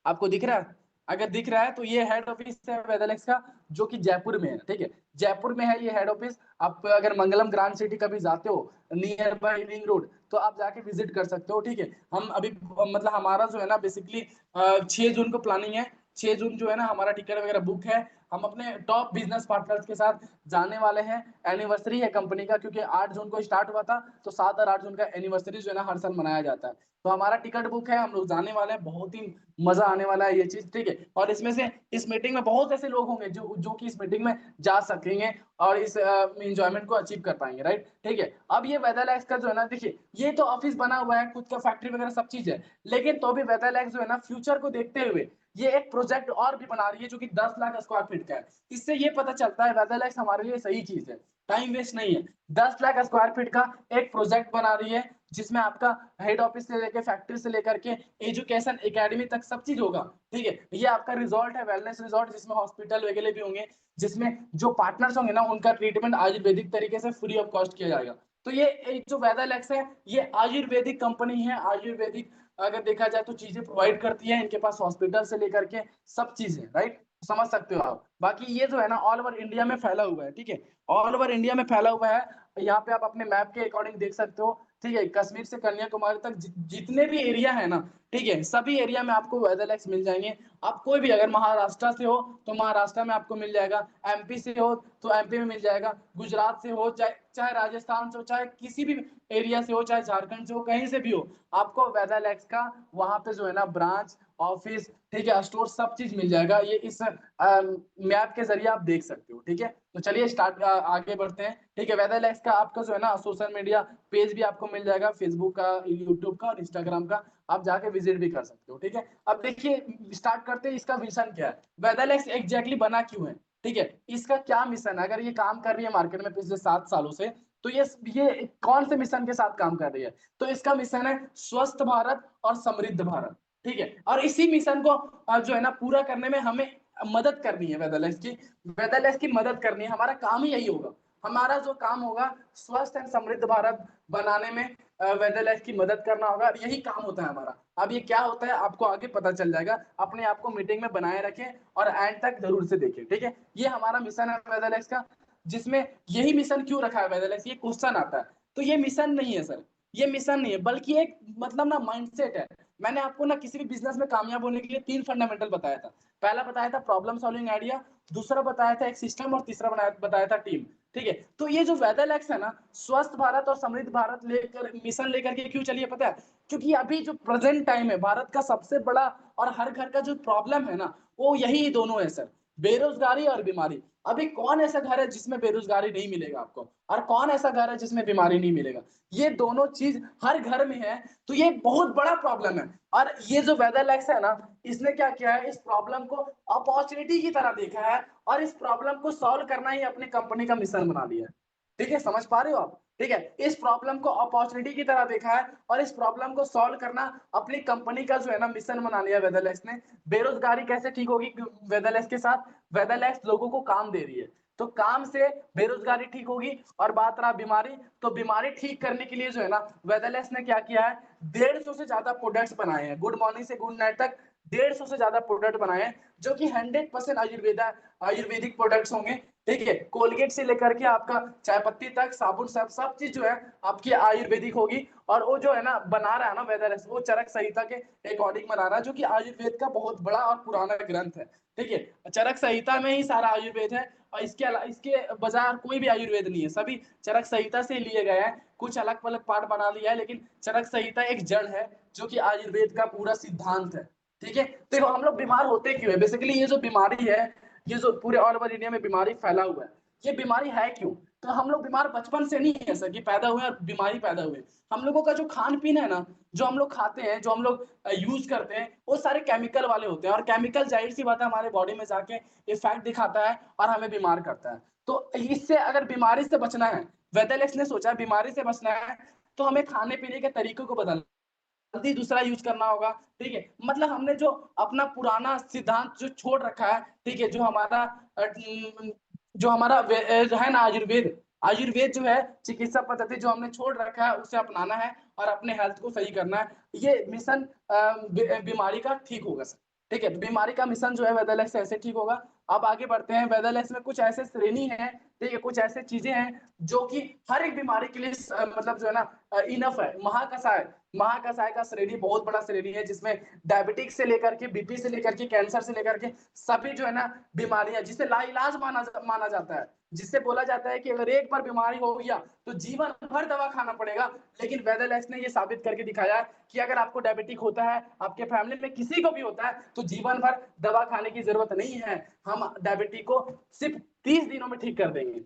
आपको दिख रहा है, अगर दिख रहा है तो ये हेड ऑफिस है वेदालेक्स का, जो कि जयपुर में है, ठीक है, जयपुर में है ये हेड ऑफिस। आप अगर मंगलम ग्रांड सिटी कभी जाते हो नियर बाय रिंग रोड, तो आप जाके विजिट कर सकते हो, ठीक है। हम अभी मतलब हमारा जो है ना बेसिकली 6 जून को प्लानिंग है, 6 जून जो है ना हमारा टिकट वगैरह बुक है, हम अपने टॉप बिजनेस पार्टनर्स के साथ जाने वाले हैं। एनिवर्सरी है कंपनी का, क्योंकि 8 जून को स्टार्ट हुआ था, तो 7 और 8 जून का एनिवर्सरी जो है ना हर साल मनाया जाता है, तो हमारा टिकट बुक है, हम लोग जाने वाले हैं, बहुत ही मजा आने वाला है ये चीज, ठीक है। और इसमें से इस मीटिंग में बहुत ऐसे लोग होंगे जो कि इस मीटिंग में जा सकेंगे और इस एंजॉयमेंट को अचीव कर पाएंगे, राइट, ठीक है। अब ये वेदालेक्स का जो है ना देखिए, ये तो ऑफिस बना हुआ है, खुद का फैक्ट्री वगैरह सब चीज है, लेकिन तो भी वेदालेक्स जो है ना फ्यूचर को देखते हुए ये एक प्रोजेक्ट और भी बना रही है, जो कि 10 लाख स्क्वायर फीट का है। इससे ये पता चलता है वेदालेक्स हमारे लिए सही चीज है, टाइम वेस्ट नहीं है। 10 लाख स्क्वायर फीट का एक प्रोजेक्ट बना रही है, जिसमें आपका हेड ऑफिस से लेकर फैक्ट्री से लेकर के एजुकेशन एकेडमी तक सब चीज होगा, ठीक है। ये आपका रिजॉर्ट है, वेलनेस रिजॉर्ट, जिसमें हॉस्पिटल वगैरह भी होंगे, जिसमें जो पार्टनर्स होंगे ना उनका ट्रीटमेंट आयुर्वेदिक तरीके से फ्री ऑफ कॉस्ट किया जाएगा। तो ये एक जो वेदालेक्स है ये आयुर्वेदिक कंपनी है, आयुर्वेदिक अगर देखा जाए तो चीजें प्रोवाइड करती है, इनके पास हॉस्पिटल से लेकर के सब चीजें, राइट, समझ सकते हो आप। बाकी ये जो है ना ऑल ओवर इंडिया में फैला हुआ है, ठीक है, ऑल ओवर इंडिया में फैला हुआ है। यहाँ पे आप अपने मैप के अकॉर्डिंग देख सकते हो, ठीक है, कश्मीर से कन्याकुमारी तक जितने भी एरिया है ना, ठीक है, सभी एरिया में आपको वेदरलेक्स मिल जाएंगे। आप कोई भी अगर महाराष्ट्र से हो तो महाराष्ट्र में आपको मिल जाएगा, एमपी से हो तो एमपी में मिल जाएगा, गुजरात से हो चाहे चाहे राजस्थान से हो, चाहे किसी भी एरिया से हो, चाहे झारखंड से हो, कहीं से भी हो, आपको वेदरलेक्स का वहां पे जो है ना ब्रांच, ऑफिस, ठीक है, स्टोर सब चीज मिल जाएगा। ये इस मैप के जरिए आप देख सकते हो, ठीक है। तो चलिए स्टार्ट आगे बढ़ते हैं, ठीक है। वेदरलेक्स का आपका जो है ना सोशल मीडिया पेज भी आपको मिल जाएगा, फेसबुक का, यूट्यूब का और इंस्टाग्राम का, आप जाके विजिट भी कर सकते हो, ठीक है। अब देखिए स्टार्ट करते हैं, इसका मिशन क्या है, वेदरलेक्स एग्जैक्टली बना क्यों है, ठीक है, इसका क्या मिशन है। अगर ये काम कर रही है मार्केट में पिछले 7 सालों से, तो ये कौन से मिशन के साथ काम कर रही है, तो इसका मिशन है स्वस्थ भारत और समृद्ध भारत, ठीक है। और इसी मिशन को जो है ना पूरा करने में हमें मदद करनी है, वेदरलेक्स की मदद करनी है, हमारा काम ही यही होगा। हमारा जो काम होगा स्वस्थ एंड समृद्ध भारत बनाने में वेदरलेक्स की मदद करना होगा, यही काम होता है हमारा। अब ये क्या होता है आपको आगे पता चल जाएगा, अपने आप को मीटिंग में बनाए रखें और एंड तक जरूर से देखें, ठीक है। ये हमारा मिशन है वेदरलेक्स का, जिसमें यही मिशन क्यों रखा है वेदरलेक्स, ये क्वेश्चन आता है। तो ये मिशन नहीं है सर, ये मिशन नहीं है, बल्कि एक मतलब ना माइंडसेट है। मैंने आपको ना किसी भी बिजनेस में कामयाब होने के लिए 3 फंडामेंटल बताया था। पहला बताया था प्रॉब्लम सॉल्विंग आइडिया, दूसरा बताया था एक सिस्टम और तीसरा बताया था टीम, ठीक है। तो ये जो वेदरलेक्स है ना स्वस्थ भारत और समृद्ध भारत लेकर मिशन लेकर के क्यों चलिए पता है, क्योंकि अभी जो प्रेजेंट टाइम है भारत का सबसे बड़ा और हर घर का जो प्रॉब्लम है ना वो यही दोनों है सर, बेरोजगारी और बीमारी। अभी कौन ऐसा घर है जिसमें बेरोजगारी नहीं मिलेगा आपको, और कौन ऐसा घर है जिसमें बीमारी नहीं मिलेगा, ये दोनों चीज हर घर में है। तो ये बहुत बड़ा प्रॉब्लम है, और ये जो वेदरलेक्स है ना इसने क्या किया है, इस प्रॉब्लम को अपॉर्चुनिटी की तरह देखा है और इस प्रॉब्लम को सॉल्व करना ही अपनी कंपनी का मिशन बना लिया है, ठीक है, समझ पा रहे हो आप, ठीक है। इस प्रॉब्लम को अपॉर्चुनिटी की तरह देखा है और इस प्रॉब्लम को सॉल्व करना अपनी कंपनी का जो है ना मिशन बना लिया वेदरलेक्स ने। बेरोजगारी कैसे ठीक होगी वेदरलेक्स के साथ, वेदरलेक्स लोगों को काम दे रही है, तो काम से बेरोजगारी ठीक होगी। और बात रहा बीमारी, तो बीमारी ठीक करने के लिए जो है ना वेदरलेक्स ने क्या किया है, 150 से ज्यादा प्रोडक्ट्स बनाए हैं, गुड मॉर्निंग से गुड नाइट तक 150 से ज्यादा प्रोडक्ट बनाए हैं, जो कि 100% आयुर्वेदिक प्रोडक्ट्स होंगे, ठीक है। कोलगेट से लेकर के आपका चाय पत्ती तक, साबुन, सब चीज जो है आपकी आयुर्वेदिक होगी। और वो जो है ना बना रहा है ना वेदरलेक्स, वो चरक संहिता के अकॉर्डिंग बना रहा है, जो कि आयुर्वेद का बहुत बड़ा और पुराना ग्रंथ है, ठीक है। चरक संहिता में ही सारा आयुर्वेद है, और इसके बाजार कोई भी आयुर्वेद नहीं है, सभी चरक संहिता से लिए गए हैं, कुछ अलग अलग पार्ट बना लिया है, लेकिन चरक संहिता एक जड़ है जो कि आयुर्वेद का पूरा सिद्धांत है, ठीक है। देखो हम लोग बीमार होते क्यों है, बेसिकली ये जो बीमारी है, ये जो पूरे ऑल ओवर इंडिया में बीमारी फैला हुआ है, ये बीमारी है क्यों, तो हम लोग बीमार बचपन से नहीं है सर कि पैदा हुए और बीमारी पैदा हुए। हम लोगों का जो खान पीन है ना, जो हम लोग खाते हैं, जो हम लोग यूज करते हैं, वो सारे केमिकल वाले होते हैं, और केमिकल जाहिर सी बात है हमारे बॉडी में जाके इफेक्ट दिखाता है और हमें बीमार करता है। तो इससे अगर बीमारी से बचना है, वेदरलेक्स ने सोचा बीमारी से बचना है, तो हमें खाने पीने के तरीकों को बदलना, जल्दी दूसरा यूज करना होगा, ठीक है। मतलब हमने जो अपना पुराना सिद्धांत जो छोड़ रखा है, ठीक है, जो हमारा है ना आयुर्वेद, आयुर्वेद जो है चिकित्सा पद्धति जो हमने छोड़ रखा है उसे अपनाना है और अपने हेल्थ को सही करना है। ये मिशन बीमारी का ठीक होगा सर, ठीक है, बीमारी का मिशन जो है वेदरलेक्स से ऐसे ठीक होगा। अब आगे बढ़ते हैं, वेदरलेक्स में कुछ ऐसे श्रेणी है, ठीक है, कुछ ऐसे चीजें हैं जो कि हर एक बीमारी के लिए मतलब जो है ना इनफ है। महाकषाय, महाकषाय का श्रेणी बहुत बड़ा श्रेणी है, जिसमें डायबिटिक से लेकर के बीपी से लेकर के कैंसर से लेकर के सभी जो है ना बीमारियां, जिसे लाइलाज माना जाता है, जिससे बोला जाता है कि अगर एक बार बीमारी हो गया तो जीवन भर दवा खाना पड़ेगा। लेकिन वेदरलेक्स ने ये साबित करके दिखाया कि अगर आपको डायबिटिक होता है, आपके फैमिली में किसी को भी होता है, तो जीवन भर दवा खाने की जरूरत नहीं है। हम डायबिटिक को सिर्फ 30 दिनों में ठीक कर देंगे,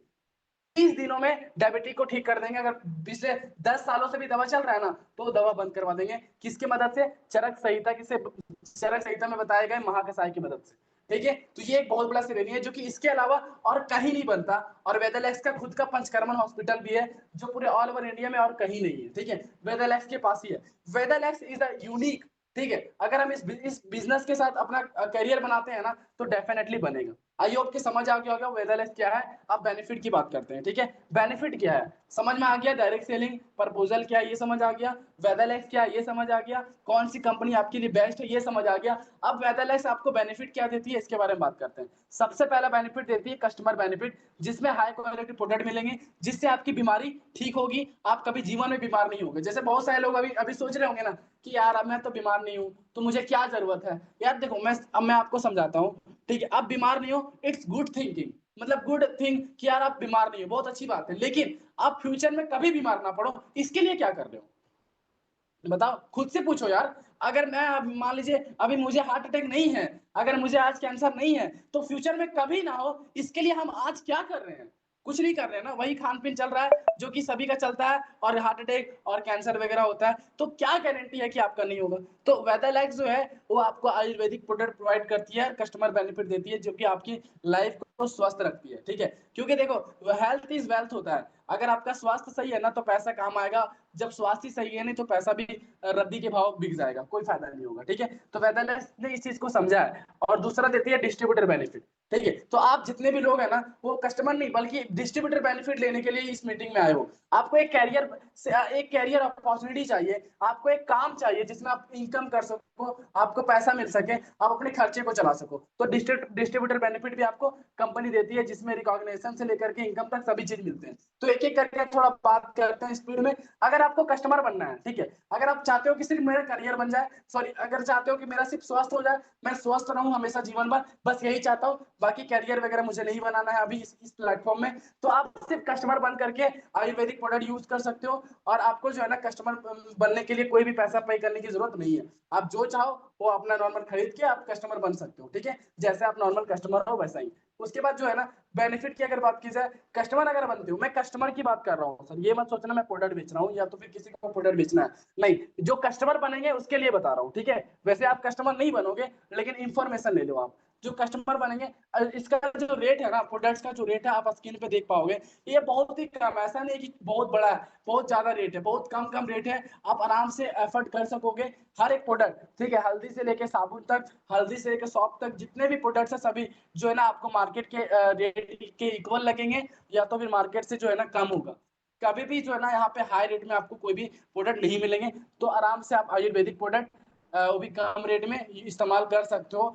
30 दिनों में डायबिटिक को ठीक कर देंगे। अगर पिछले 10 सालों से भी दवा चल रहा है ना, तो दवा बंद करवा देंगे, किसकी मदद से, चरक संहिता में बताए गए महाकषाय की मदद से, ठीक है। तो ये एक बहुत बड़ा श्रेणी है जो कि इसके अलावा और कहीं नहीं बनता। और वेदरलेक्स का खुद का पंचकर्मन हॉस्पिटल भी है, जो पूरे ऑल ओवर इंडिया में और कहीं नहीं है, ठीक है, वेदरलेक्स के पास ही है। वेदरलेक्स इज अ यूनिक, ठीक है। अगर हम इस बिजनेस के साथ अपना करियर बनाते हैं ना, तो डेफिनेटली बनेगा। आई होप कि समझ आ गया होगा वेदरलेस क्या है। अब बेनिफिट की बात करते हैं, ठीक है। बेनिफिट क्या है समझ में आ गया, डायरेक्ट सेलिंग प्रपोजल क्या है ये समझ आ गया, वेदरलेस क्या है ये समझ आ गया, कौन सी कंपनी आपके लिए बेस्ट है ये समझ आ गया। अब वेदरलेस आपको बेनिफिट क्या देती है इसके बारे में बात करते हैं। सबसे पहला बेनिफिट देती है कस्टमर बेनिफिट, जिसमें हाई क्वालिटी प्रोडक्ट मिलेंगे, जिससे आपकी बीमारी ठीक होगी, आप कभी जीवन में बीमार नहीं होंगे। जैसे बहुत सारे लोग अभी अभी सोच रहे होंगे ना कि यार अब मैं तो बीमार नहीं हूँ तो मुझे क्या जरूरत है। यार देखो मैं आपको समझाता हूँ, ठीक है। आप बीमार नहीं हो, इट्स गुड थिंकिंग, मतलब गुड थिंग कि यार आप बीमार नहीं हो, बहुत अच्छी बात है। लेकिन आप फ्यूचर में कभी बीमार ना पड़ो, इसके लिए क्या कर रहे हो बताओ, खुद से पूछो यार। अगर मैं अब मान लीजिए अभी मुझे हार्ट अटैक नहीं है, अगर मुझे आज कैंसर नहीं है, तो फ्यूचर में कभी ना हो, इसके लिए हम आज क्या कर रहे हैं, कुछ नहीं कर रहे हैं ना, वही खान पीन चल रहा है जो कि सभी का चलता है, और हार्ट अटैक और कैंसर वगैरह होता है, तो क्या गारंटी है कि आपका नहीं होगा। तो वेदरलैक्स जो है वो आपको आयुर्वेदिक प्रोडक्ट प्रोवाइड करती है, कस्टमर बेनिफिट देती है, जो कि आपकी लाइफ को स्वस्थ रखती है, ठीक है। क्योंकि देखो हेल्थ इज वेल्थ होता है, अगर आपका स्वास्थ्य सही है ना तो पैसा काम आएगा, जब स्वास्थ्य सही है नहीं तो पैसा भी रद्दी के भाव बिक जाएगा, कोई फायदा नहीं होगा, ठीक है। तो वेदरलैक्स ने इस चीज को समझा है। और दूसरा देती है डिस्ट्रीब्यूटर बेनिफिट, ठीक है। तो आप जितने भी लोग हैं ना वो कस्टमर नहीं बल्कि डिस्ट्रीब्यूटर बेनिफिट लेने के लिए इस मीटिंग में आए हो। आपको एक कैरियर अपॉर्चुनिटी चाहिए, आपको एक काम चाहिए जिसमें आप इनकम कर सको, आपको पैसा मिल सके, आप अपने खर्चे को चला सको, तो डिस्ट्रीब्यूटर बेनिफिट भी आपको कंपनी देती है, जिसमें रिकॉग्निशन से लेकर के इनकम तक सभी चीज मिलते हैं। तो एक एक करके थोड़ा बात करते हैं स्पीड में। अगर आपको कस्टमर बनना है, ठीक है, अगर आप चाहते हो कि सिर्फ मेरा करियर बन जाए, सॉरी अगर चाहते हो कि मेरा सिर्फ स्वास्थ्य हो जाए, मैं स्वस्थ रहूं हमेशा जीवन भर, बस यही चाहता हूँ, बाकी करियर वगैरह मुझे नहीं बनाना है अभी इस प्लेटफॉर्म में, तो आप सिर्फ कस्टमर बन करके आयुर्वेदिक प्रोडक्ट यूज कर सकते हो। और आपको जो है ना कस्टमर बनने के लिए कोई भी पैसा पे करने की जरूरत नहीं है, आप जो चाहो वो अपना नॉर्मल खरीद के आप कस्टमर बन सकते हो, ठीक है, जैसे आप नॉर्मल कस्टमर हो वैसा ही। उसके बाद जो है ना बेनिफिट की अगर बात की जाए, कस्टमर अगर बनते हो, मैं कस्टमर की बात कर रहा हूँ सर, ये मत सोचना मैं प्रोडक्ट बेच रहा हूँ या तो फिर किसी को प्रोडक्ट बेचना है, नहीं, जो कस्टमर बनेंगे उसके लिए बता रहा हूँ, ठीक है। वैसे आप कस्टमर नहीं बनोगे, लेकिन इंफॉर्मेशन ले लो आप, जो कस्टमर बनेंगे। इसका जो रेट है ना, प्रोडक्ट्स का जो रेट है आप स्क्रीन पे देख पाओगे, ये बहुत ही कम, ऐसा नहीं कि बहुत बड़ा है, बहुत ज्यादा रेट है, बहुत कम कम रेट है, आप आराम से एफर्ट कर सकोगे। हर एक प्रोडक्ट, ठीक है, हल्दी से लेके साबुन तक, हल्दी से लेके सॉप तक, जितने भी प्रोडक्ट्स है सभी जो है ना आपको मार्केट के रेट के इक्वल लगेंगे, या तो फिर मार्केट से जो है ना कम होगा। कभी भी जो है ना यहाँ पे हाई रेट में आपको कोई भी प्रोडक्ट नहीं मिलेंगे, तो आराम से आप आयुर्वेदिक प्रोडक्ट वो भी कम रेट में इस्तेमाल कर सकते हो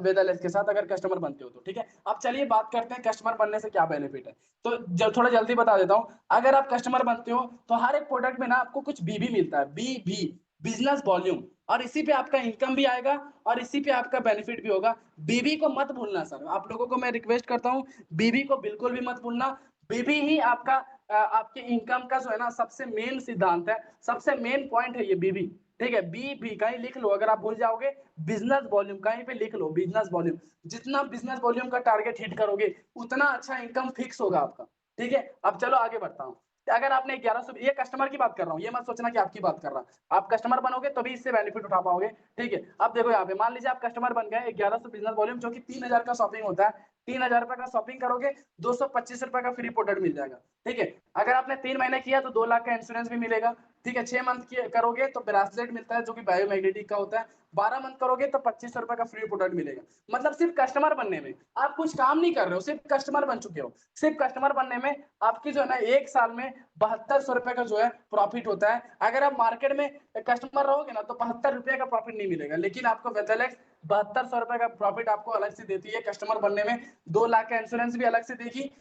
वेदरलेस के साथ, अगर कस्टमर बनते हो तो, ठीक है। अब चलिए बात करते हैं कस्टमर बनने से क्या बेनिफिट है। तो थोड़ा जल्दी बता देता हूँ, अगर आप कस्टमर बनते हो तो हर एक प्रोडक्ट में ना आपको कुछ बीबी मिलता है, बी बिजनेस वॉल्यूम, और इसी पे आपका इनकम भी आएगा और इसी पे आपका बेनिफिट भी होगा। बीबी को मत भूलना सर, आप लोगों को मैं रिक्वेस्ट करता हूँ, बीबी को बिल्कुल भी मत भूलना। बीबी ही आपका आपके इनकम का जो है ना सबसे मेन सिद्धांत है, सबसे मेन पॉइंट है ये बीबी, ठीक है। बी भी कहीं लिख लो, अगर आप भूल जाओगे बिजनेस वॉल्यूम कहीं पे लिख लो, बिजनेस वॉल्यूम, जितना बिजनेस वॉल्यूम का टारगेट हिट करोगे उतना अच्छा इनकम फिक्स होगा आपका, ठीक है। अब चलो आगे बढ़ता हूँ। अगर आपने 1100, ये कस्टमर की बात कर रहा हूँ, ये मत सोचना कि आपकी बात कर रहा हूँ, आप कस्टमर बनोगे तभी इससे बेनिफिट उठा पाओगे, ठीक है। अब देखो यहाँ पे मान लीजिए आप कस्टमर बन गए, 1100 बिजनेस वॉल्यूम जो कि 3000 का शॉपिंग होता है, 3000 रुपए का शॉपिंग करोगे, 225 रुपए का फ्री प्रोडक्ट मिल जाएगा, ठीक है। अगर आपने 3 महीने किया तो 2 लाख का इंश्योरेंस भी मिलेगा, ठीक है। 6 मंथ करोगे तो ब्रासलेट मिलता है जो कि बायोमैग्नेटिक का होता है, 12 मंथ करोगे तो 2500 रुपए का फ्री प्रोडक्ट मिलेगा। मतलब सिर्फ कस्टमर बनने में आप कुछ काम नहीं कर रहे हो, सिर्फ कस्टमर बन चुके हो, सिर्फ कस्टमर बनने में आपकी जो है ना 1 साल में 7200 रुपए का जो है प्रॉफिट होता है। अगर आप मार्केट में कस्टमर रहोगे ना तो 72 रुपए का प्रॉफिट नहीं मिलेगा, लेकिन आपको वेदरलेक्स 7200 रुपए का प्रॉफिट आपको अलग से देती है कस्टमर बनने में, 2 लाख का इंश्योरेंस भी अलग से देगी,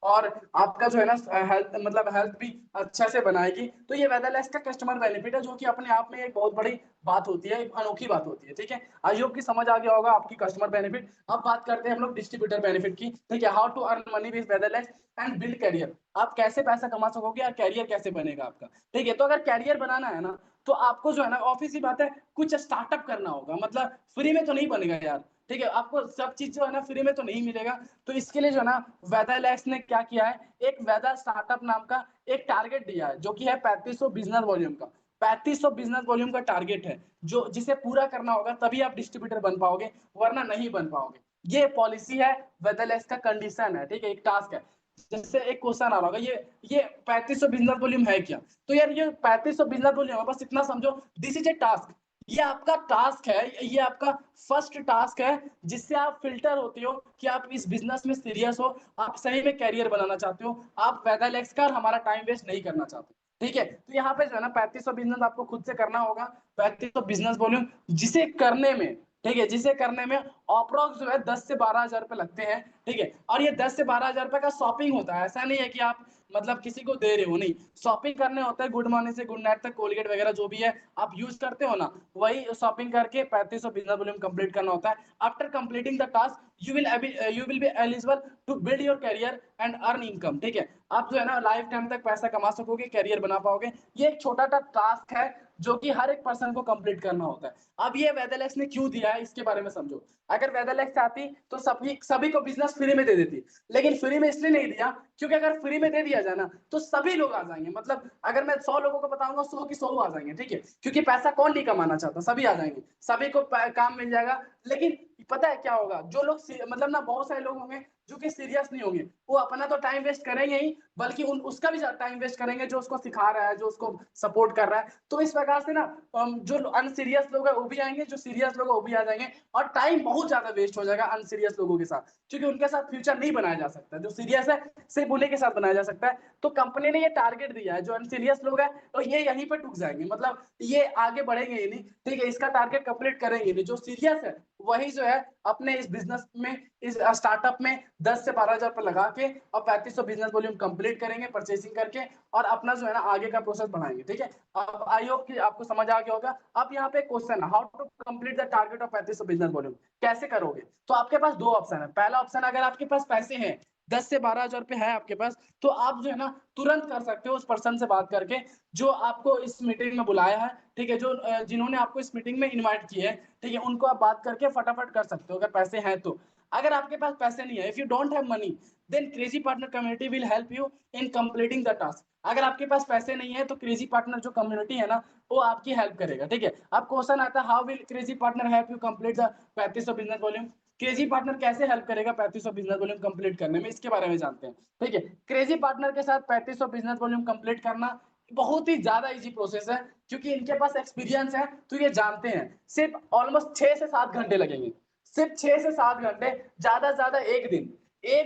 और आपका जो है ना हेल्थ मतलब हेल्थ भी अच्छा से बनाएगी। तो ये वेदरलेस का कस्टमर बेनिफिट है, जो कि अपने आप में एक बहुत बड़ी बात होती है, एक अनोखी बात होती है, ठीक है। आई होप की समझ आ गया होगा आपकी कस्टमर बेनिफिट। अब बात करते हैं हम लोग डिस्ट्रीब्यूटर बेनिफिट की, ठीक है। How to earn money with Vedalex and build career, आप कैसे पैसा कमा सकोगे और कैरियर कैसे बनेगा आपका, ठीक है। तो अगर कैरियर बनाना है ना तो आपको जो है ना ऑफिस की बात है, कुछ स्टार्टअप करना होगा, मतलब फ्री में तो नहीं बनेगा यार, ठीक है। आपको सब चीज जो है ना फ्री में तो नहीं मिलेगा। तो इसके लिए जो है ना वेदरलैक्स ने क्या किया है, एक वेदर स्टार्टअप नाम का एक टारगेट दिया है, जो कि है 3500 बिजनेस वॉल्यूम का, 3500 बिजनेस वॉल्यूम का टारगेट है, जो जिसे पूरा करना होगा तभी आप डिस्ट्रीब्यूटर बन पाओगे, वरना नहीं बन पाओगे। ये पॉलिसी है, वेदरलैक्स का कंडीशन है, ठीक है, एक टास्क है। जैसे एक क्वेश्चन आ रहा होगा, ये 3500 बिजनेस वॉल्यूम है क्या, तो यार ये 3500 बिजनेस वॉल्यूम है, बस इतना समझो, दिस इज ए टास्क, ये आपका टास्क है, ये आपका फर्स्ट टास्क है, जिससे आप फिल्टर होते हो कि आप इस बिजनेस में सीरियस हो, आप सही में करियर बनाना चाहते हो, आप वेदरलेक्स का और हमारा टाइम वेस्ट नहीं करना चाहते। ठीक है, तो यहाँ पे जो है ना 3500 बिजनेस आपको खुद से करना होगा। 3500 बिजनेस वॉल्यूम, जिसे करने में, ठीक है, जिसे करने में अप्रोक्स जो है 10 से 12 हजार रुपए लगते हैं। ठीक है, और ये 10 से 12 हजार रुपए का शॉपिंग होता है, ऐसा नहीं है कि आप मतलब किसी को दे रहे हो, नहीं, शॉपिंग करने होता है। गुड मॉर्निंग से गुड नाइट तक कोलगेट वगैरह जो भी है आप यूज करते हो ना, वही शॉपिंग करके 3500 बिजनेस वॉल्यूम कंप्लीट करना होता है। After completing the task you will be eligible to build your career and earn income. ठीक है, आप जो है ना लाइफ टाइम तक पैसा कमा सकोगे, करियर बना पाओगे। ये एक छोटा सा टास्क है जो कि हर एक पर्सन को कंप्लीट करना होता है। अब ये वेदरलेक्स ने क्यों दिया है इसके बारे में समझो। अगर वेदरलेक्स आती तो सभी सभी को बिजनेस फ्री में दे देती, लेकिन फ्री में इसलिए नहीं दिया क्योंकि अगर फ्री में दे दिया जाए ना तो सभी लोग आ जाएंगे। मतलब अगर मैं 100 लोगों को बताऊंगा 100 की 100 आ जाएंगे। ठीक है, क्योंकि पैसा कौन नहीं कमाना चाहता, सभी आ जाएंगे, सभी को काम मिल जाएगा। लेकिन पता है क्या होगा, जो लोग मतलब ना बहुत सारे लोग होंगे जो कि सीरियस नहीं होंगे, वो अपना तो टाइम वेस्ट करेंगे ही, बल्कि उसका भी टाइम वेस्ट करेंगे जो उसको सिखा रहा है, जो उसको सपोर्ट कर रहा है। तो इस प्रकार से ना जो अनसीरियस लोग है वो भी आएंगे, जो सीरियस लोग है वो भी आ जाएंगे, और टाइम बहुत ज्यादा वेस्ट हो जाएगा अनसीरियस लोगों के साथ, क्योंकि उनके साथ फ्यूचर नहीं बनाया जा सकता। जो सीरियस है सिर्फ उन्हीं के साथ बनाया जा सकता है। तो कंपनी ने ये टारगेट दिया है, जो अनसीरियस लोग है तो ये यहीं पर टूट जाएंगे, मतलब ये आगे बढ़ेंगे ही नहीं। ठीक है, इसका टारगेट कंप्लीट करेंगे नहीं। जो सीरियस है वही जो है अपने इस बिजनेस में, इस स्टार्टअप में 10 से 12 हजार रुपए लगा के और 3500 बिजनेस वॉल्यूम कंप्लीट करेंगे परचेसिंग करके, और अपना जो है ना आगे का प्रोसेस बढ़ाएंगे। ठीक है, अब आई होप कि आपको समझ आ गया होगा। अब यहाँ पे क्वेश्चन है, how to complete the target of 3500 business volume, कैसे करोगे। तो आपके पास दो ऑप्शन है। पहला ऑप्शन, अगर आपके पास पैसे हैं 10 से 12 हजार रुपए है आपके पास, तो आप जो है ना तुरंत कर सकते हो उस पर्सन से बात करके जो आपको इस मीटिंग में बुलाया है। ठीक है, जो जिन्होंने आपको इस मीटिंग में इनवाइट किए हैं, ठीक है, उनको आप बात करके फटाफट कर सकते हो अगर पैसे हैं तो। अगर आपके पास पैसे नहीं है, if you don't have money, then crazy partner community will help you in completing the task. अगर आपके पास पैसे नहीं है तो क्रेजी पार्टनर जो कम्युनिटी है ना वो आपकी हेल्प करेगा। ठीक है, अब क्वेश्चन आता है, how will crazy partner help you complete the 3500 business volume. Crazy partner कैसे हेल्प करेगा 3500 बिजनेस वॉल्यूम कंप्लीट करने में, इसके बारे में जानते हैं। ठीक है, क्रेजी पार्टनर के साथ 3500 बिजनेस वॉल्यूम कंप्लीट करना बहुत ही ज्यादा इजी प्रोसेस है, क्योंकि इनके पास एक्सपीरियंस है, तो ये जानते हैं। सिर्फ ऑलमोस्ट 6 से 7 घंटे लगेंगे, सिर्फ 6 से 7 घंटे, ज्यादा से ज्यादा एक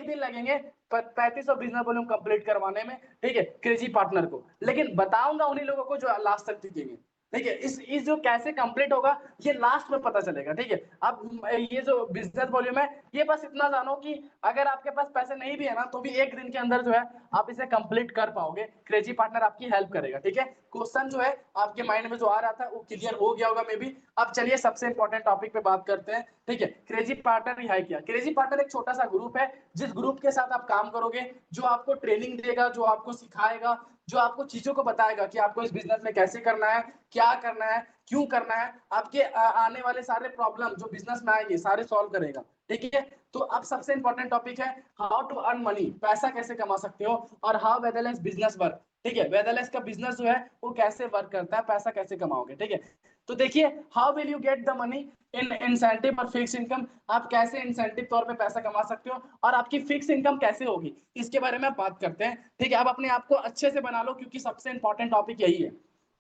दिन लगेंगे 3500 बिजनेस वॉल्यूम कंप्लीट करवाने में। ठीक है, क्रेजी पार्टनर को, लेकिन बताऊंगा उन्हीं लोगों को जो लास्ट तक टिकेंगे। ठीक है, इस जो कैसे कंप्लीट होगा ये लास्ट में पता चलेगा। ठीक है, अब ये जो बिजनेस वॉल्यूम है, ये बस इतना जानो कि अगर आपके पास पैसे नहीं भी है ना तो भी एक दिन के अंदर जो है आप इसे कंप्लीट कर पाओगे, क्रेजी पार्टनर आपकी हेल्प करेगा। ठीक है, क्वेश्चन जो है आपके माइंड में जो आ रहा था वो क्लियर हो गया होगा मे बी। अब चलिए सबसे इंपॉर्टेंट टॉपिक पे बात करते हैं। ठीक है, क्रेजी पार्टनर है क्या। क्रेजी पार्टनर एक छोटा सा ग्रुप है, जिस ग्रुप के साथ आप काम करोगे, जो आपको ट्रेनिंग देगा, जो आपको सिखाएगा, जो आपको चीजों को बताएगा कि आपको इस बिजनेस में कैसे करना है, क्या करना है, क्यों करना है, आपके आने वाले सारे प्रॉब्लम जो बिजनेस में आएंगे सारे सॉल्व करेगा। ठीक है, तो अब सबसे इंपॉर्टेंट टॉपिक है हाउ टू अर्न मनी, पैसा कैसे कमा सकते हो, और हाउ वेदरलेस बिजनेस वर्क। ठीक है, वेदरलेस का बिजनेस जो है वो कैसे वर्क करता है, पैसा कैसे कमाओगे। ठीक है, तो देखिए, how will you get the money in incentive और फिक्स इनकम, आप कैसे इंसेंटिव तौर पे पैसा कमा सकते हो, और आपकी फिक्स इनकम कैसे होगी, इसके बारे में बात करते हैं। ठीक है, आप अपने आप को अच्छे से बना लो, क्योंकि सबसे इंपॉर्टेंट टॉपिक यही है।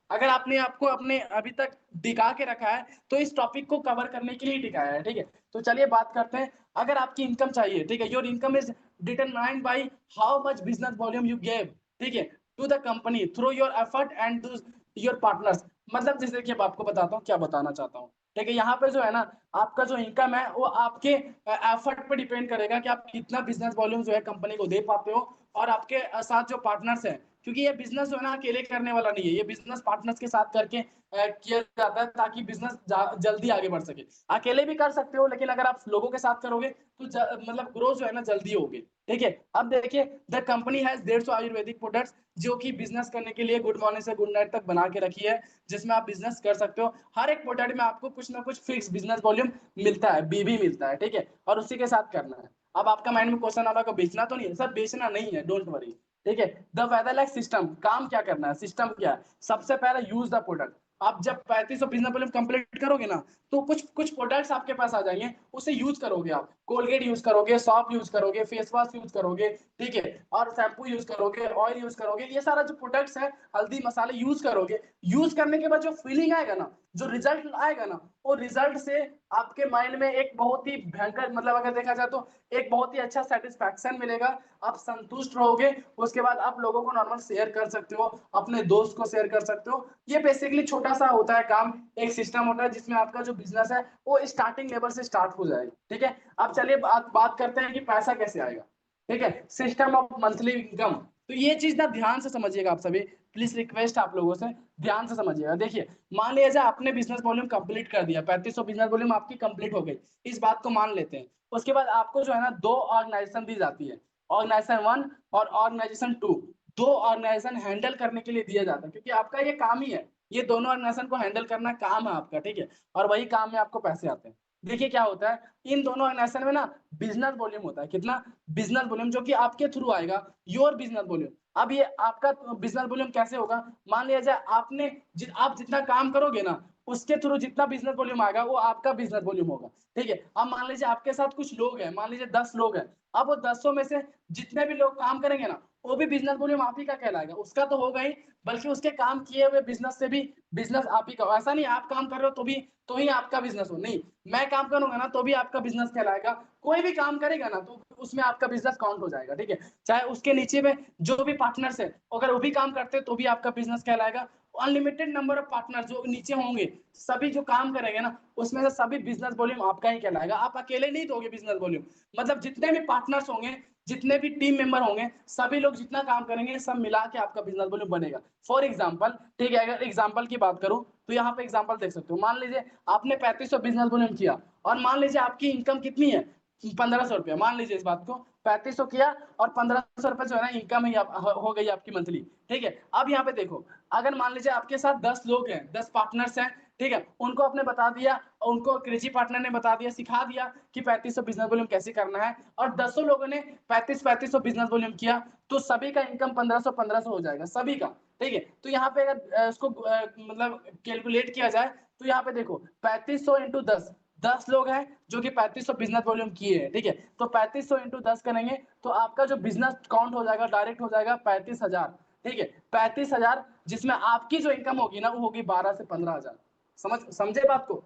अगर आपने आपको अपने अभी तक टिका के रखा है तो इस टॉपिक को कवर करने के लिए टिकाया है। ठीक है, तो चलिए बात करते हैं। अगर आपकी इनकम चाहिए, ठीक है, your income is determined by how much business volume you gave, ठीक है, to the company through your effort and to your partners. मतलब जैसे कि अब आपको बताता हूँ क्या बताना चाहता हूँ। ठीक है, यहाँ पे जो है ना आपका जो इनकम है वो आपके एफर्ट पे डिपेंड करेगा कि आप कितना बिजनेस वॉल्यूम जो है कंपनी को दे पाते हो, और आपके साथ जो पार्टनर्स हैं, क्योंकि ये बिजनेस जो है ना अकेले करने वाला नहीं है, ये बिजनेस पार्टनर्स के साथ करके किया जाता है ताकि बिजनेस जल्दी आगे बढ़ सके। अकेले भी कर सकते हो, लेकिन अगर आप लोगों के साथ करोगे तो मतलब ग्रोथ जो है ना जल्दी होगी। ठीक है, अब देखिए, the company has 150 Ayurvedic products जो कि बिजनेस करने के लिए गुड मॉर्निंग से गुड नाइट तक बना के रखी है, जिसमें आप बिजनेस कर सकते हो। हर एक प्रोडक्ट में आपको कुछ ना कुछ फिक्स बिजनेस वॉल्यूम मिलता है, बीबी मिलता है। ठीक है, और उसी के साथ करना है। अब आपका माइंड में क्वेश्चन आ रहा है बेचना तो नहीं है सर, बेचना नहीं है, डोंट वरी। ठीक है, द वेदरलेस सिस्टम, काम क्या करना है, सिस्टम क्या है। सबसे पहले यूज द प्रोडक्ट, आप जब 3500 बिजनेस वॉल्यूम कंप्लीट करोगे ना, तो कुछ कुछ प्रोडक्ट्स आपके पास आ जाएंगे, उसे यूज करोगे आप, कोलगेट यूज करोगे, सॉप यूज करोगे, फेस वॉश यूज करोगे, ठीक है, और शैम्पू यूज करोगे, ऑयल यूज करोगे, ये सारा जो प्रोडक्ट्स है, हल्दी मसाले यूज करोगे। यूज करने के बाद जो फीलिंग आएगा ना, जो रिजल्ट आएगा ना, वो रिजल्ट से आपके माइंड में एक बहुत ही भयंकर, मतलब अगर देखा जाए तो एक बहुत ही अच्छा सेटिस्फैक्शन मिलेगा, आप संतुष्ट रहोगे। उसके बाद आप लोगों को नॉर्मल शेयर कर सकते हो, अपने दोस्त को शेयर कर सकते हो। ये बेसिकली छोटा सा होता है काम, एक सिस्टम होता है जिसमें आपका जो बिजनेस है वो स्टार्टिंग लेवल से स्टार्ट हो जाएगा, ठीक है। अब चलिए बात करते हैं कि पैसा कैसे आएगा, ठीक है, सिस्टम ऑफ मंथली इनकम। तो ये चीज ना ध्यान से समझिएगा आप सभी, प्लीज रिक्वेस्ट आप लोगों से ध्यान से समझिएगा। देखिए, मान लिया जाए आपने बिजनेस वॉल्यूम कंप्लीट कर दिया, 3500 बिजनेस वॉल्यूम आपकी कंप्लीट हो गई, इस बात को मान लेते हैं। उसके बाद आपको जो है ना दो ऑर्गेनाइजेशन दी जाती है, ऑर्गेनाइजेशन 1 और ऑर्गेनाइजेशन 2। दो ऑर्गेनाइजेशन हैंडल करने के लिए दिया जाता है, क्योंकि आपका ये काम ही है, ये दोनों ऑर्गेनाइजेशन को हैंडल करना काम है आपका, ठीक है, और वही काम में आपको पैसे आते हैं। देखिए क्या होता है, इन दोनों ऑर्गेनाइजेशन में ना बिजनेस वॉल्यूम होता है, कितना बिजनेस वॉल्यूम, जो कि आपके थ्रू आएगा, योर बिजनेस वॉल्यूम। अब ये आपका बिजनेस वॉल्यूम कैसे होगा, मान लिया जाए आपने आप जितना काम करोगे ना, उसके थ्रू जितना बिजनेस वॉल्यूम आएगा वो आपका बिजनेस वॉल्यूम होगा, ठीक है। अब मान लीजिए आपके साथ कुछ लोग हैं, मान लीजिए 10 लोग हैं, अब वो 10 में से जितने भी लोग काम करेंगे ना, वो भी बिजनेस वॉल्यूम आप ही का कहलाएगा, उसका तो होगा ही, बल्कि उसके काम किए हुए बिजनेस से भी बिजनेस आप ही का। ऐसा नहीं आप काम कर रहे हो तो ही आपका बिजनेस हो, नहीं, मैं काम करूंगा ना तो भी आपका बिजनेस कहलाएगा, कोई भी काम करेगा ना तो उसमें आपका बिजनेस काउंट हो जाएगा, ठीक है। चाहे उसके नीचे में जो भी पार्टनर्स है, अगर वो भी काम करते हैं तो भी आपका बिजनेस कहलाएगा। अनलिमिटेड नंबर ऑफ पार्टनर जो नीचे होंगे, सभी जो काम करेंगे ना, उसमें से सभी बिजनेस वॉल्यूम आपका ही कहलाएगा, आप अकेले नहीं दोगे बिजनेस वॉल्यूम। मतलब जितने भी पार्टनर्स होंगे, जितने भी टीम मेंबर होंगे, सभी लोग जितना काम करेंगे, सब मिला के आपका बिजनेस वॉल्यूम बनेगा। फॉर एग्जाम्पल, ठीक है, अगर एग्जाम्पल की बात करूं तो यहाँ पे एग्जाम्पल देख सकते हो। मान लीजिए आपने 3500 बिजनेस वॉल्यूम किया, और मान लीजिए आपकी इनकम कितनी है, 1500 रुपया, मान लीजिए इस बात को 3500 किया और 1500 रुपए जो है ना इनकम ही हो गई आपकी मंथली, ठीक है। अब यहाँ पे देखो, अगर मान लीजिए आपके साथ 10 लोग हैं, 10 पार्टनर्स हैं, ठीक है, उनको आपने बता दिया, उनको क्रेजी पार्टनर ने बता दिया, सिखा दिया कि 3500 बिजनेस वॉल्यूम कैसे करना है, और 10 लोगों ने 3500 बिजनेस वॉल्यूम किया, तो सभी का इनकम 1500 हो जाएगा, सभी का, ठीक है। तो यहाँ पे अगर इसको मतलब कैलकुलेट किया जाए, तो यहाँ पे देखो 3500 इंटू 10, 10 लोग हैं जो कि 3500 बिजनेस वॉल्यूम किए हैं, ठीक है। तो 3500 इंटू 10 करेंगे तो आपका जो बिजनेस काउंट हो जाएगा, डायरेक्ट हो जाएगा 35,000, ठीक है, 35,000, जिसमें आपकी जो इनकम होगी ना वो होगी 12 से 15,000। समझे बात को,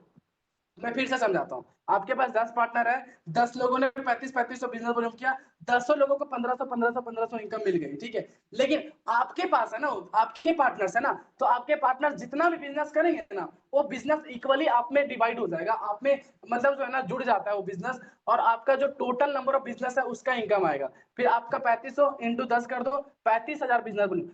मैं फिर से समझाता हूँ। आपके पास 10 पार्टनर है, 10 लोगों ने 3500 बिजनेस वॉल्यूम किया, 10 लोगों को 1500 इनकम मिल गई, ठीक है। लेकिन आपके पास है ना, आपके पार्टनर्स है ना, तो आपके पार्टनर जितना भी बिजनेस करेंगे ना, वो बिजनेस इक्वली आप में डिवाइड हो जाएगा, आप में मतलब जो है ना जुड़ जाता है वो बिजनेस, और आपका जो टोटल नंबर ऑफ बिजनेस है उसका इनकम आएगा। फिर आपका 3500 इंटू 10 कर दो, 35,000 बिजनेस वॉल्यूम।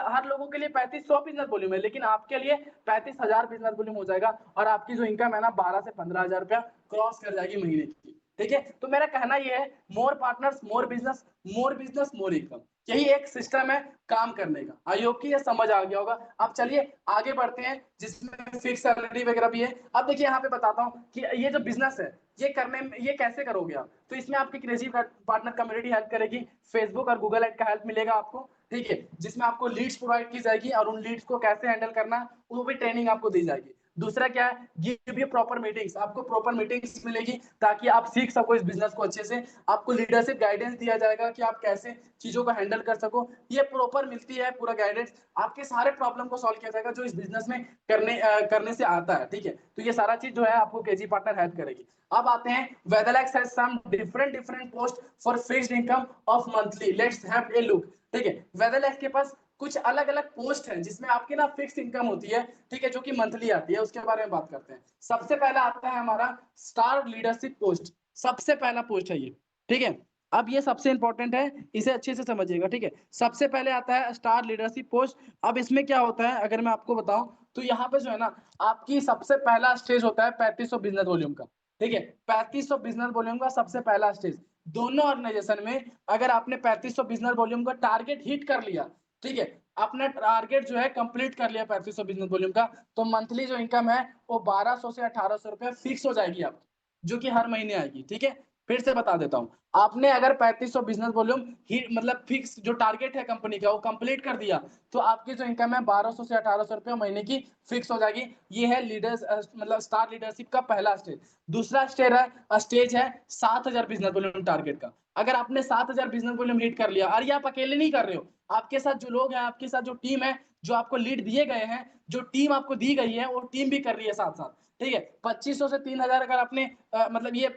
हर लोगों के लिए 3500 बिजनेस वॉल्यूम है, लेकिन आपके लिए 35,000 बिजनेस वॉल्यूम हो जाएगा, और आपकी जो इनकम है ना 12 से 15,000 रुपया क्रॉस कर जाएगी महीने की, ठीक है। तो मेरा कहना यह है, more partners more business, more business more income, यही एक सिस्टम है काम करने का। आई होप कि ये समझ आ गया होगा। अब चलिए आगे बढ़ते हैं, जिसमें फिक्स सैलरी वगैरह भी है। अब देखिए यहाँ पे बताता हूँ कि ये जो बिजनेस है, ये करने में ये कैसे करोगे आप। तो इसमें आपकी क्रेजी पार्टनर कम्युनिटी हेल्प करेगी, फेसबुक और गूगल एड का हेल्प मिलेगा आपको, ठीक है, जिसमें आपको लीड्स प्रोवाइड की जाएगी, और उन लीड्स को कैसे हैंडल करना है वो भी ट्रेनिंग आपको दी जाएगी। दूसरा क्या है, गिव यू प्रॉपर मीटिंग्स, आपको प्रॉपर मीटिंग्स मिलेगी ताकि आप सीख सको इस बिजनेस को अच्छे से। आपको लीडरशिप गाइडेंस दिया जाएगा कि आप कैसे चीजों को हैंडल कर सको, ये प्रॉपर मिलती है पूरा गाइडेंस। आपके सारे प्रॉब्लम को सॉल्व किया जाएगा जो इस बिजनेस में करने से आता है, ठीक है। तो ये सारा चीज जो है आपको केजी पार्टनर हेल्प करेगी। अब आते हैं, Vedalex has some different post for fixed income of monthly, let's have a look, ठीक है। वेदरलैक्स के पास कुछ अलग अलग पोस्ट हैं जिसमें आपकी ना फिक्स इनकम होती है, ठीक है, जो कि मंथली आती है, उसके बारे में बात करते हैं। सबसे पहला आता है हमारा स्टार लीडरशिप पोस्ट, सबसे पहला पोस्ट है ये, ठीक है। अब ये सबसे इंपॉर्टेंट है, इसे अच्छे से समझिएगा, ठीक है। सबसे पहले आता है स्टार लीडरशिप पोस्ट। अब इसमें क्या होता है अगर मैं आपको बताऊं, तो यहाँ पे जो है ना आपकी सबसे पहला स्टेज होता है 3500 बिजनेस वॉल्यूम का, ठीक है। 3500 बिजनेस वॉल्यूम का सबसे पहला स्टेज, दोनों ऑर्गेनाइजेशन में अगर आपने 3500 बिजनेस वॉल्यूम का टारगेट हिट कर लिया, ठीक है, अपना टारगेट जो है कंप्लीट कर लिया 3500 बिजनेस वॉल्यूम का, तो मंथली जो इनकम है वो 1200 से 1800 रुपए फिक्स हो जाएगी आपकी, जो कि हर महीने आएगी, ठीक है। फिर से बता देता हूँ, आपने अगर 3500 बिजनेस वॉल्यूम ही मतलब फिक्स जो टारगेट है कंपनी का वो कंप्लीट कर दिया, तो आपकी जो इनकम है 1200 से 1800 रुपये महीने की फिक्स हो जाएगी। ये है लीडर्स मतलब स्टार लीडरशिप का पहला स्टेज। दूसरा स्टेज है 7000 बिजनेस वॉल्यूम टारगेट का। अगर आपने 7000 बिजनेस वॉल्यूम हिट कर लिया, और ये आप अकेले नहीं कर रहे हो, आपके साथ जो लोग हैं, आपके साथ जो टीम है, जो आपको लीड दिए गए हैं, जो टीम आपको दी गई है, वो टीम भी कर रही है साथ साथ। ठीक है, 2500 से 3000 अगर आपने मतलब ये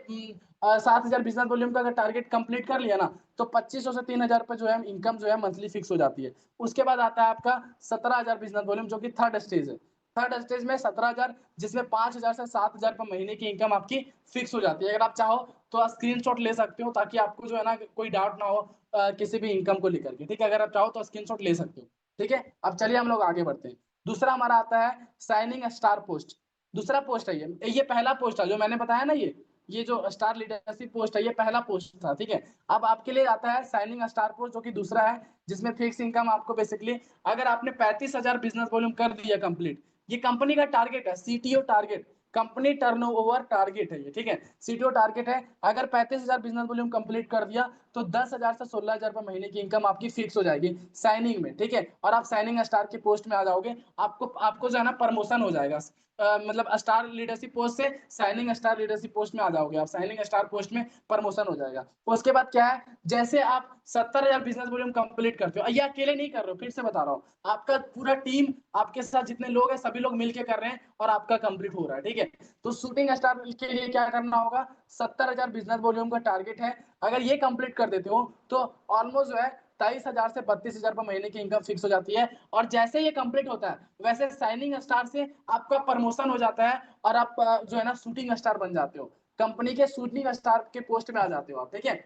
7000 बिजनेस वॉल्यूम का अगर टारगेट कंप्लीट कर लिया ना, तो 2500 से 3000 रुपए जो है इनकम जो है मंथली फिक्स हो जाती है। उसके बाद आता है आपका 17000 बिजनेस वॉल्यूम, जो कि थर्ड स्टेज है। थर्ड स्टेज में 17000, जिसमें 5000 से 7000 रुपए महीने की इनकम आपकी फिक्स हो जाती है। अगर आप चाहो तो स्क्रीनशॉट ले सकते हो, ताकि आपको जो है ना कोई डाउट ना हो किसी भी इनकम को लेकर के। ठीक है, अगर आप चाहो तो स्क्रीनशॉट ले सकते हो। ठीक है, अब चलिए हम लोग आगे बढ़ते हैं। दूसरा हमारा आता है साइनिंग स्टार पोस्ट। दूसरा पोस्ट है ये पहला पोस्ट है जो मैंने बताया ना, ये जो स्टार लीडरशिप पोस्ट है, ये पहला पोस्ट था। ठीक है, अब आपके लिए आता है साइनिंग स्टार पोस्ट, जो कि दूसरा है, जिसमें फिक्स इनकम आपको बेसिकली, अगर आपने 35000 बिजनेस वॉल्यूम कर दिया कंप्लीट, ये कंपनी का टारगेट है, CTO target, company turnover target है ये। ठीक है, सीटीओ टारगेट है। अगर 35000 बिजनेस वॉल्यूम कंप्लीट कर दिया, तो 10000 से 16000 रुपए महीने की इनकम आपकी फिक्स हो जाएगी साइनिंग में। ठीक है, और आप साइनिंग स्टार की पोस्ट में आ जाओगे, आपको आपको जो है ना प्रमोशन हो जाएगा। मतलब स्टार लीडरशिप पोस्ट से साइनिंग स्टार लीडरशिप पोस्ट में आ जाओगे आप, साइनिंग स्टार पोस्ट में प्रमोशन हो जाएगा। उसके बाद क्या है, जैसे आप 70000 बिजनेस वॉल्यूम कंप्लीट करते हो, ये अकेले नहीं कर रहे हो, फिर से बता रहा हूँ, आपका पूरा टीम, आपके साथ जितने लोग हैं सभी लोग मिलकर कर रहे हैं, और आपका कंप्लीट हो रहा है। ठीक है, तो शूटिंग स्टार के लिए क्या करना होगा, 70000 बिजनेस वॉल्यूम का टारगेट है, अगर ये कंप्लीट कर देते हो तो ऑलमोस्ट जो है 23000 से 32000 रुपए महीने की इनकम फिक्स हो जाती है। और जैसे ये कंप्लीट होता है, वैसे साइनिंग स्टार से आपका प्रमोशन हो जाता है, और आप जो है ना शूटिंग स्टार बन जाते हो, कंपनी के शूटिंग स्टार के पोस्ट में आ जाते हो आप। ठीक है,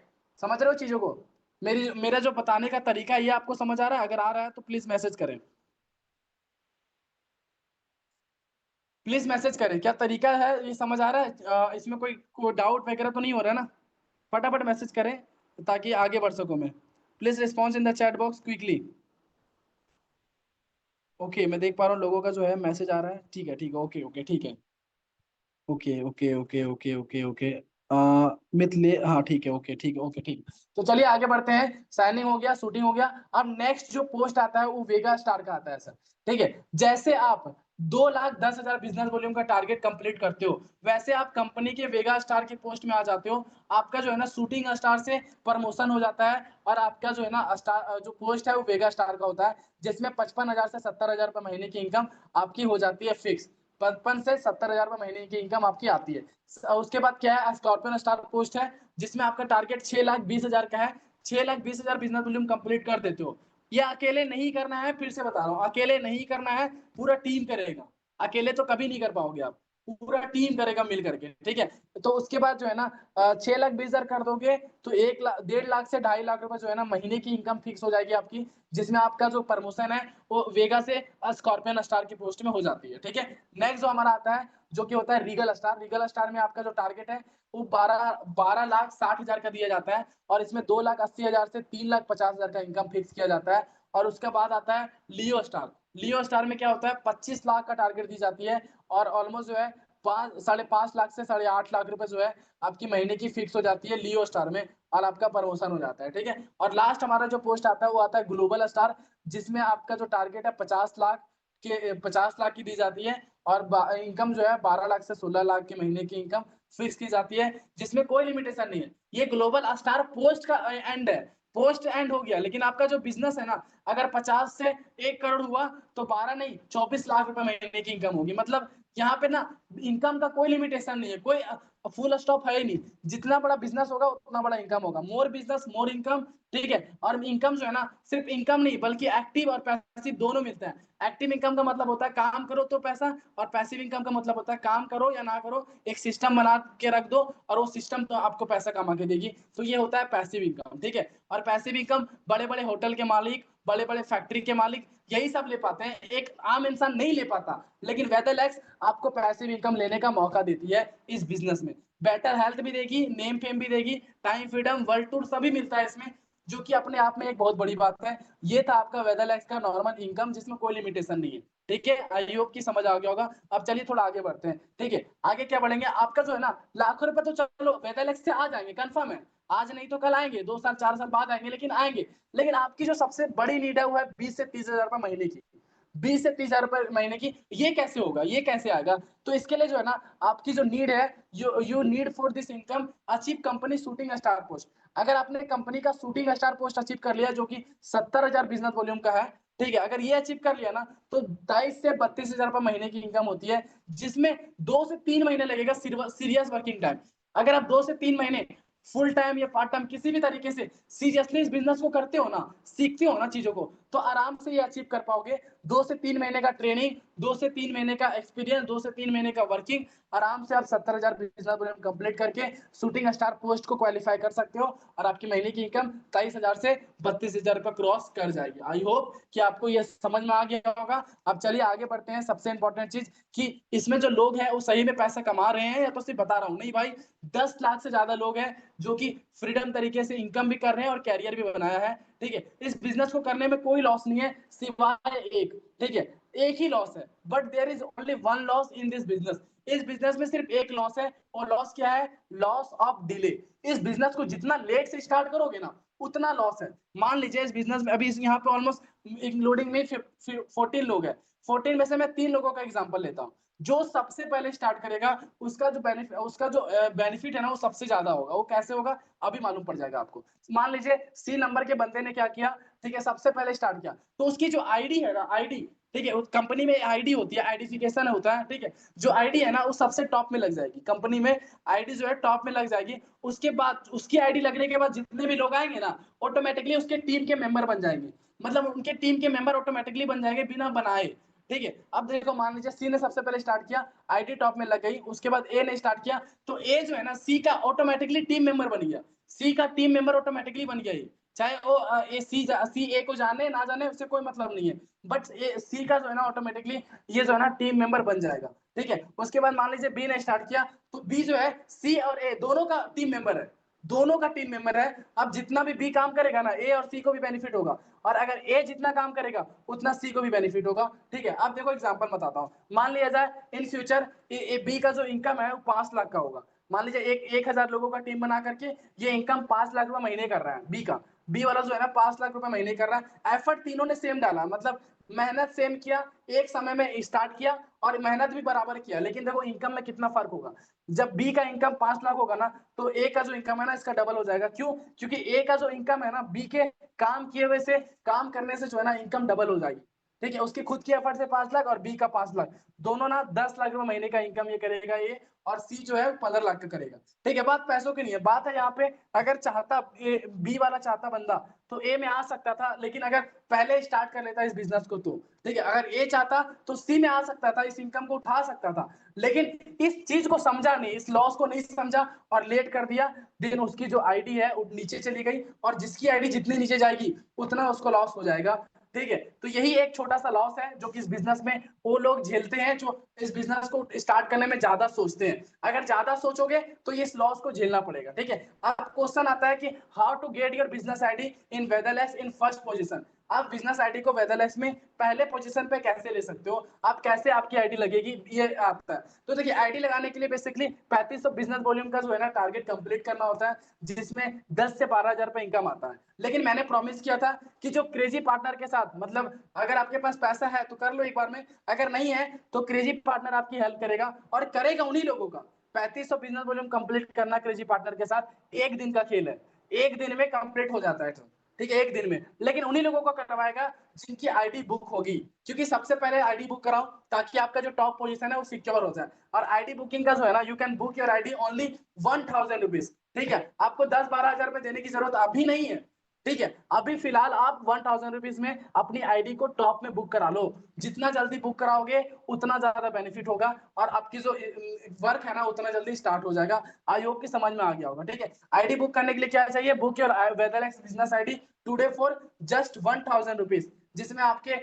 समझ रहे हो चीजों को, मेरा जो बताने का तरीका है ये आपको समझ आ रहा है? अगर आ रहा है तो प्लीज मैसेज करें, प्लीज मैसेज करें, क्या तरीका है ये समझ आ रहा है? इसमें कोई डाउट वगैरह तो नहीं हो रहा है ना? फटाफट मैसेज करें ताकि आगे बढ़ सकूं मैं। Please response in the chat box quickly. Okay, मैं देख पा रहा हूँ लोगों का जो है मैसेज आ रहा है। ठीक है, ठीक है, ओके ओके, ठीक है, okay okay okay okay okay okay. मिथले, हाँ ठीक है, ओके ठीक है, ओके ठीक। तो चलिए आगे बढ़ते हैं, साइनिंग हो गया, शूटिंग हो गया। अब नेक्स्ट जो पोस्ट आता है वो वेगा स्टार का आता है सर। ठीक है, जैसे आप 2,10,000 बिजनेस वॉल्यूम का टारगेट कंप्लीट करते हो, वैसे आप कंपनी के वेगा स्टार के पोस्ट में आ जाते हो। आपका जो है ना शूटिंग स्टार से प्रमोशन हो जाता है, और आपका जो है ना स्टार जो पोस्ट है वो वेगा स्टार का होता है, जिसमें 55,000 से 70,000 रुपए महीने की इनकम आपकी हो जाती है फिक्स। 55 से 70,000 रुपए महीने की इनकम आपकी आती है। उसके बाद क्या है, स्कॉर्पियन स्टार पोस्ट है, जिसमें आपका टारगेट 6,20,000 का है। 6,20,000 बिजनेस वॉल्यूम कंप्लीट कर देते हो। ये अकेले नहीं करना है, फिर से बता रहा हूँ, अकेले नहीं करना है, पूरा टीम करेगा। अकेले तो कभी नहीं कर पाओगे आप, पूरा टीम करेगा मिल करके। ठीक है, तो उसके बाद जो है ना 6,20,000 कर दोगे, तो 1 लाख 1.5 लाख से 2.5 लाख रुपए जो है ना महीने की इनकम फिक्स हो जाएगी आपकी, जिसमें आपका जो प्रमोशन है वो वेगा से स्कॉर्पियन स्टार की पोस्ट में हो जाती है। ठीक है, नेक्स्ट जो हमारा आता है, जो कि होता है रीगल स्टार। रीगल स्टार में आपका जो टारगेट है वो 12,60,000 का दिया जाता है, और इसमें 2,80,000 से 3,50,000 का इनकम फिक्स किया जाता है। और उसके बाद आता है लियो स्टार। लियो स्टार में क्या होता है, 25 लाख का टारगेट दी जाती है, और ऑलमोस्ट जो है 5.5 लाख से 8.5 लाख रुपए जो है आपकी महीने की फिक्स हो जाती है लियो स्टार में, और आपका प्रमोशन हो जाता है। ठीक है, और लास्ट हमारा जो पोस्ट आता है वो आता है ग्लोबल स्टार, जिसमें आपका जो टारगेट है 50 लाख की दी जाती है, और इनकम जो है 12 लाख से 16 लाख के महीने की इनकम फिक्स की जाती है, जिसमें कोई लिमिटेशन नहीं है। ये ग्लोबल स्टार पोस्ट का एंड है, पोस्ट एंड हो गया, लेकिन आपका जो बिजनेस है ना, अगर 50 से 1 करोड़ हुआ, तो 12 नहीं 24 लाख रुपए महीने की इनकम होगी। मतलब यहाँ पे ना इनकम का कोई लिमिटेशन नहीं है, कोई फुल स्टॉप है ही नहीं। जितना बड़ा बिजनेस होगा उतना बड़ा इनकम होगा, मोर बिजनेस मोर इनकम। ठीक है, और इनकम जो है ना सिर्फ इनकम नहीं बल्कि एक्टिव और पैसिव दोनों मिलते हैं। एक्टिव इनकम का मतलब होता है काम करो तो पैसा, और पैसिव इनकम का मतलब होता है काम करो या ना करो, एक सिस्टम बना के रख दो और वो सिस्टम तो आपको पैसा कमा के देगी। तो ये होता है पैसिव इनकम। ठीक है, और पैसिव इनकम बड़े बड़े होटल के मालिक, बड़े बड़े फैक्ट्री के मालिक यही सब ले पाते हैं, एक आम इंसान नहीं ले पाता। लेकिन वेदरलैक्स आपको पैसिव इनकम लेने का मौका देती है इस बिजनेस में। बेटर हेल्थ भी देगी, नेम फेम भी देगी, टाइम फ्रीडम, वर्ल्ड टूर सभी मिलता है इसमें, जो कि अपने आप में एक बहुत बड़ी बात है। ये था आपका वेदरलैक्स का नॉर्मल इनकम, जिसमें कोई लिमिटेशन नहीं है। ठीक है, आई होप की समझ आ गया होगा। अब चलिए थोड़ा आगे बढ़ते हैं, ठीक है। आगे क्या बढ़ेंगे, आपका जो है ना लाखों रुपए तो चलो वेदलेक्स से आ जाएंगे, कंफर्म है, आज नहीं तो कल आएंगे, 2 साल 4 साल बाद आएंगे, लेकिन आएंगे। लेकिन आपकी जो सबसे बड़ी नीड है वो है 20 से 30 हजार रुपए महीने की, 20 से 30 हजार रुपए महीने की। ये कैसे होगा, ये कैसे आएगा? तो इसके लिए जो है ना आपकी जो नीड है, you need for this income achieve company shooting star post. अगर आपने कंपनी का शूटिंग स्टार पोस्ट अचीव कर लिया, जो कि 70,000 बिजनेस वॉल्यूम का है, ठीक है, अगर ये अचीव कर लिया ना तो 22 से 32 हजार रुपए महीने की इनकम होती है, जिसमें 2 से 3 महीने लगेगा सीरियस वर्किंग टाइम। अगर आप 2 से 3 महीने फुल टाइम या पार्ट टाइम किसी भी तरीके से सीरियसली इस बिजनेस को करते हो ना, सीखते हो ना चीजों को, तो आराम से ये अचीव कर पाओगे। 2 से 3 महीने का ट्रेनिंग, 2 से 3 महीने का एक्सपीरियंस, 2 से 3 महीने का वर्किंग, आराम से आप 70,000 बिजनेस कंप्लीट करके शूटिंग स्टार पोस्ट को क्वालिफाई कर सकते हो, और आपकी महीने की इनकम 23,000 से 32,000 रुपए क्रॉस कर जाएगी। आई होप कि आपको ये समझ में आ गया होगा। अब चलिए आगे बढ़ते हैं। सबसे इंपॉर्टेंट चीज कि इसमें जो लोग हैं वो सही में पैसा कमा रहे हैं या तो सिर्फ बता रहा हूँ, नहीं भाई, 10 लाख से ज्यादा लोग हैं जो कि फ्रीडम तरीके से इनकम भी कर रहे हैं और कैरियर भी बनाया है, ठीक है। इस बिजनेस को करने में कोई लॉस नहीं है सिवाय एक, ठीक है, एक ही लॉस है, but there is only one loss in this business. इस बिजनेस में सिर्फ एक लॉस है, और लॉस क्या है? Loss of delay. इस बिजनेस को जितना लेट से स्टार्ट करोगे ना उतना लॉस है। मान लीजिए इस बिजनेस में अभी यहाँ पे ऑलमोस्ट इंक्लूडिंग में 14 लोग हैं, 14 में से मैं 3 लोगों का एग्जांपल लेता हूँ। जो सबसे पहले स्टार्ट करेगा उसका जो बेनिफिट है ना वो सबसे ज्यादा होगा। वो कैसे होगा अभी मालूम पड़ जाएगा आपको। मान लीजिए सी नंबर के बंदे ने क्या किया, ठीक है, सबसे पहले स्टार्ट किया, तो उसकी जो आईडी है ना, आईडी, ठीक है, कंपनी में आईडी होती है, आइडेंटिफिकेशन होता है, ठीक है, जो आईडी है ना वो सबसे टॉप में लग जाएगी कंपनी में, आईडी जो है टॉप में लग जाएगी। उसके बाद उसकी आईडी लगने के बाद जितने भी लोग आएंगे ना ऑटोमेटिकली उसके टीम के मेंबर बन जाएंगे, मतलब उनके टीम के मेंबर ऑटोमेटिकली बन जाएंगे बिना बनाए, ठीक है। अब देखो मान लीजिए सी ने सबसे पहले स्टार्ट किया, आईडी टॉप में लग गई, उसके बाद ए ने स्टार्ट किया, तो ए जो है ना सी का ऑटोमेटिकली टीम मेंबर बन गया, सी का टीम मेंबर ऑटोमेटिकली बन गया। चाहे वो सी ए को जाने ना जाने उससे कोई मतलब नहीं है, बट सी का जो है ना ऑटोमेटिकली ये जो है ना टीम मेंबर बन जाएगा, ठीक है। उसके बाद मान लीजिए बी ने स्टार्ट किया, तो बी जो है सी और ए दोनों का टीम मेंबर है, दोनों का टीम मेंबर है। अब जितना भी बी काम करेगा ना ए और सी को भी बेनिफिट होगा, और अगर ए जितना काम करेगा उतना सी को भी बेनिफिट होगा, ठीक है। अब देखो एग्जांपल बताता हूँ। मान लिया जाए इन फ्यूचर बी का जो इनकम है वो 5 लाख का होगा। मान लीजिए 1,000 लोगों का टीम बना करके ये इनकम 5 लाख रुपए महीने कर रहा है बी का, बी वाला जो है ना 5 लाख रुपए महीने कर रहा है। एफर्ट तीनों ने सेम डाला, मतलब मेहनत सेम किया, एक समय में स्टार्ट किया और मेहनत भी बराबर किया, लेकिन देखो इनकम में कितना फर्क होगा। जब बी का इनकम 5 लाख होगा ना तो ए का जो इनकम है ना इसका डबल हो जाएगा। क्यों? क्योंकि ए का जो इनकम है ना बी के काम किए हुए से, काम करने से जो है ना इनकम डबल हो जाएगी, ठीक है। उसकी खुद की एफर्ट से 5 लाख और बी का 5 लाख, दोनों ना 10 लाख रुपए महीने का इनकम ये करेगा ये, और सी जो है 15 लाख का करेगा, ठीक है। बात पैसों की नहीं है, बात है यहाँ पे अगर चाहता बी वाला चाहता बंदा तो ए में आ सकता था, लेकिन अगर पहले स्टार्ट कर लेता इस बिजनेस को तो, ठीक है, अगर ए चाहता तो सी में आ सकता था, इस इनकम को उठा सकता था, लेकिन इस चीज को समझा नहीं, इस लॉस को नहीं समझा और लेट कर दिया, देन उसकी जो आईडी है वो नीचे चली गई, और जिसकी आईडी जितनी नीचे जाएगी उतना उसको लॉस हो जाएगा, ठीक है। तो यही एक छोटा सा लॉस है जो कि इस बिजनेस में वो लोग झेलते हैं जो इस बिजनेस को स्टार्ट करने में ज्यादा सोचते हैं। अगर ज्यादा सोचोगे तो इस लॉस को झेलना पड़ेगा, ठीक है। अब क्वेश्चन आता है कि how to get your business ID in Vedalex in first position. आप बिजनेस आईडी को वेदरलेस में पहले पोजीशन पे कैसे ले सकते हो, आप कैसे आपकी आईडी लगेगी, ये आता है। तो देखिए आईडी लगाने के लिए बेसिकली 3500 बिजनेस वॉल्यूम का जो है ना टारगेट कंप्लीट करना होता है, जिसमें 10 से 12,000 रुपए इनकम आता है। लेकिन मैंने प्रॉमिस किया था कि जो क्रेजी पार्टनर के साथ, मतलब अगर आपके पास पैसा है तो कर लो एक बार में, अगर नहीं है तो क्रेजी पार्टनर आपकी हेल्प करेगा, और करेगा उन्हीं लोगों का। 3500 बिजनेस वॉल्यूम कंप्लीट करना क्रेजी पार्टनर के साथ एक दिन का खेल है, एक दिन में कंप्लीट हो जाता है, ठीक है, एक दिन में। लेकिन उन्हीं लोगों को करवाएगा जिनकी आईडी बुक होगी, क्योंकि सबसे पहले आईडी बुक कराओ ताकि आपका जो टॉप पोजीशन है वो सिक्योर हो जाए। और आईडी बुकिंग का जो है ना, you can book your ID only 1000 rupees, ठीक है। आपको 10-12 हजार रुपए देने की जरूरत अभी नहीं है, ठीक है। अभी फिलहाल आप 1000 रुपीज में अपनी आईडी को टॉप में बुक करा लो। जितना जल्दी बुक कराओगे उतना ज्यादा बेनिफिट होगा, और आपकी जो वर्क है ना उतना जल्दी स्टार्ट हो जाएगा। आई होप की समझ में आ गया होगा, ठीक है। आईडी बुक करने के लिए क्या चाहिए, book your Vedalex business ID today for just 1000 rupees. जिसमें आपके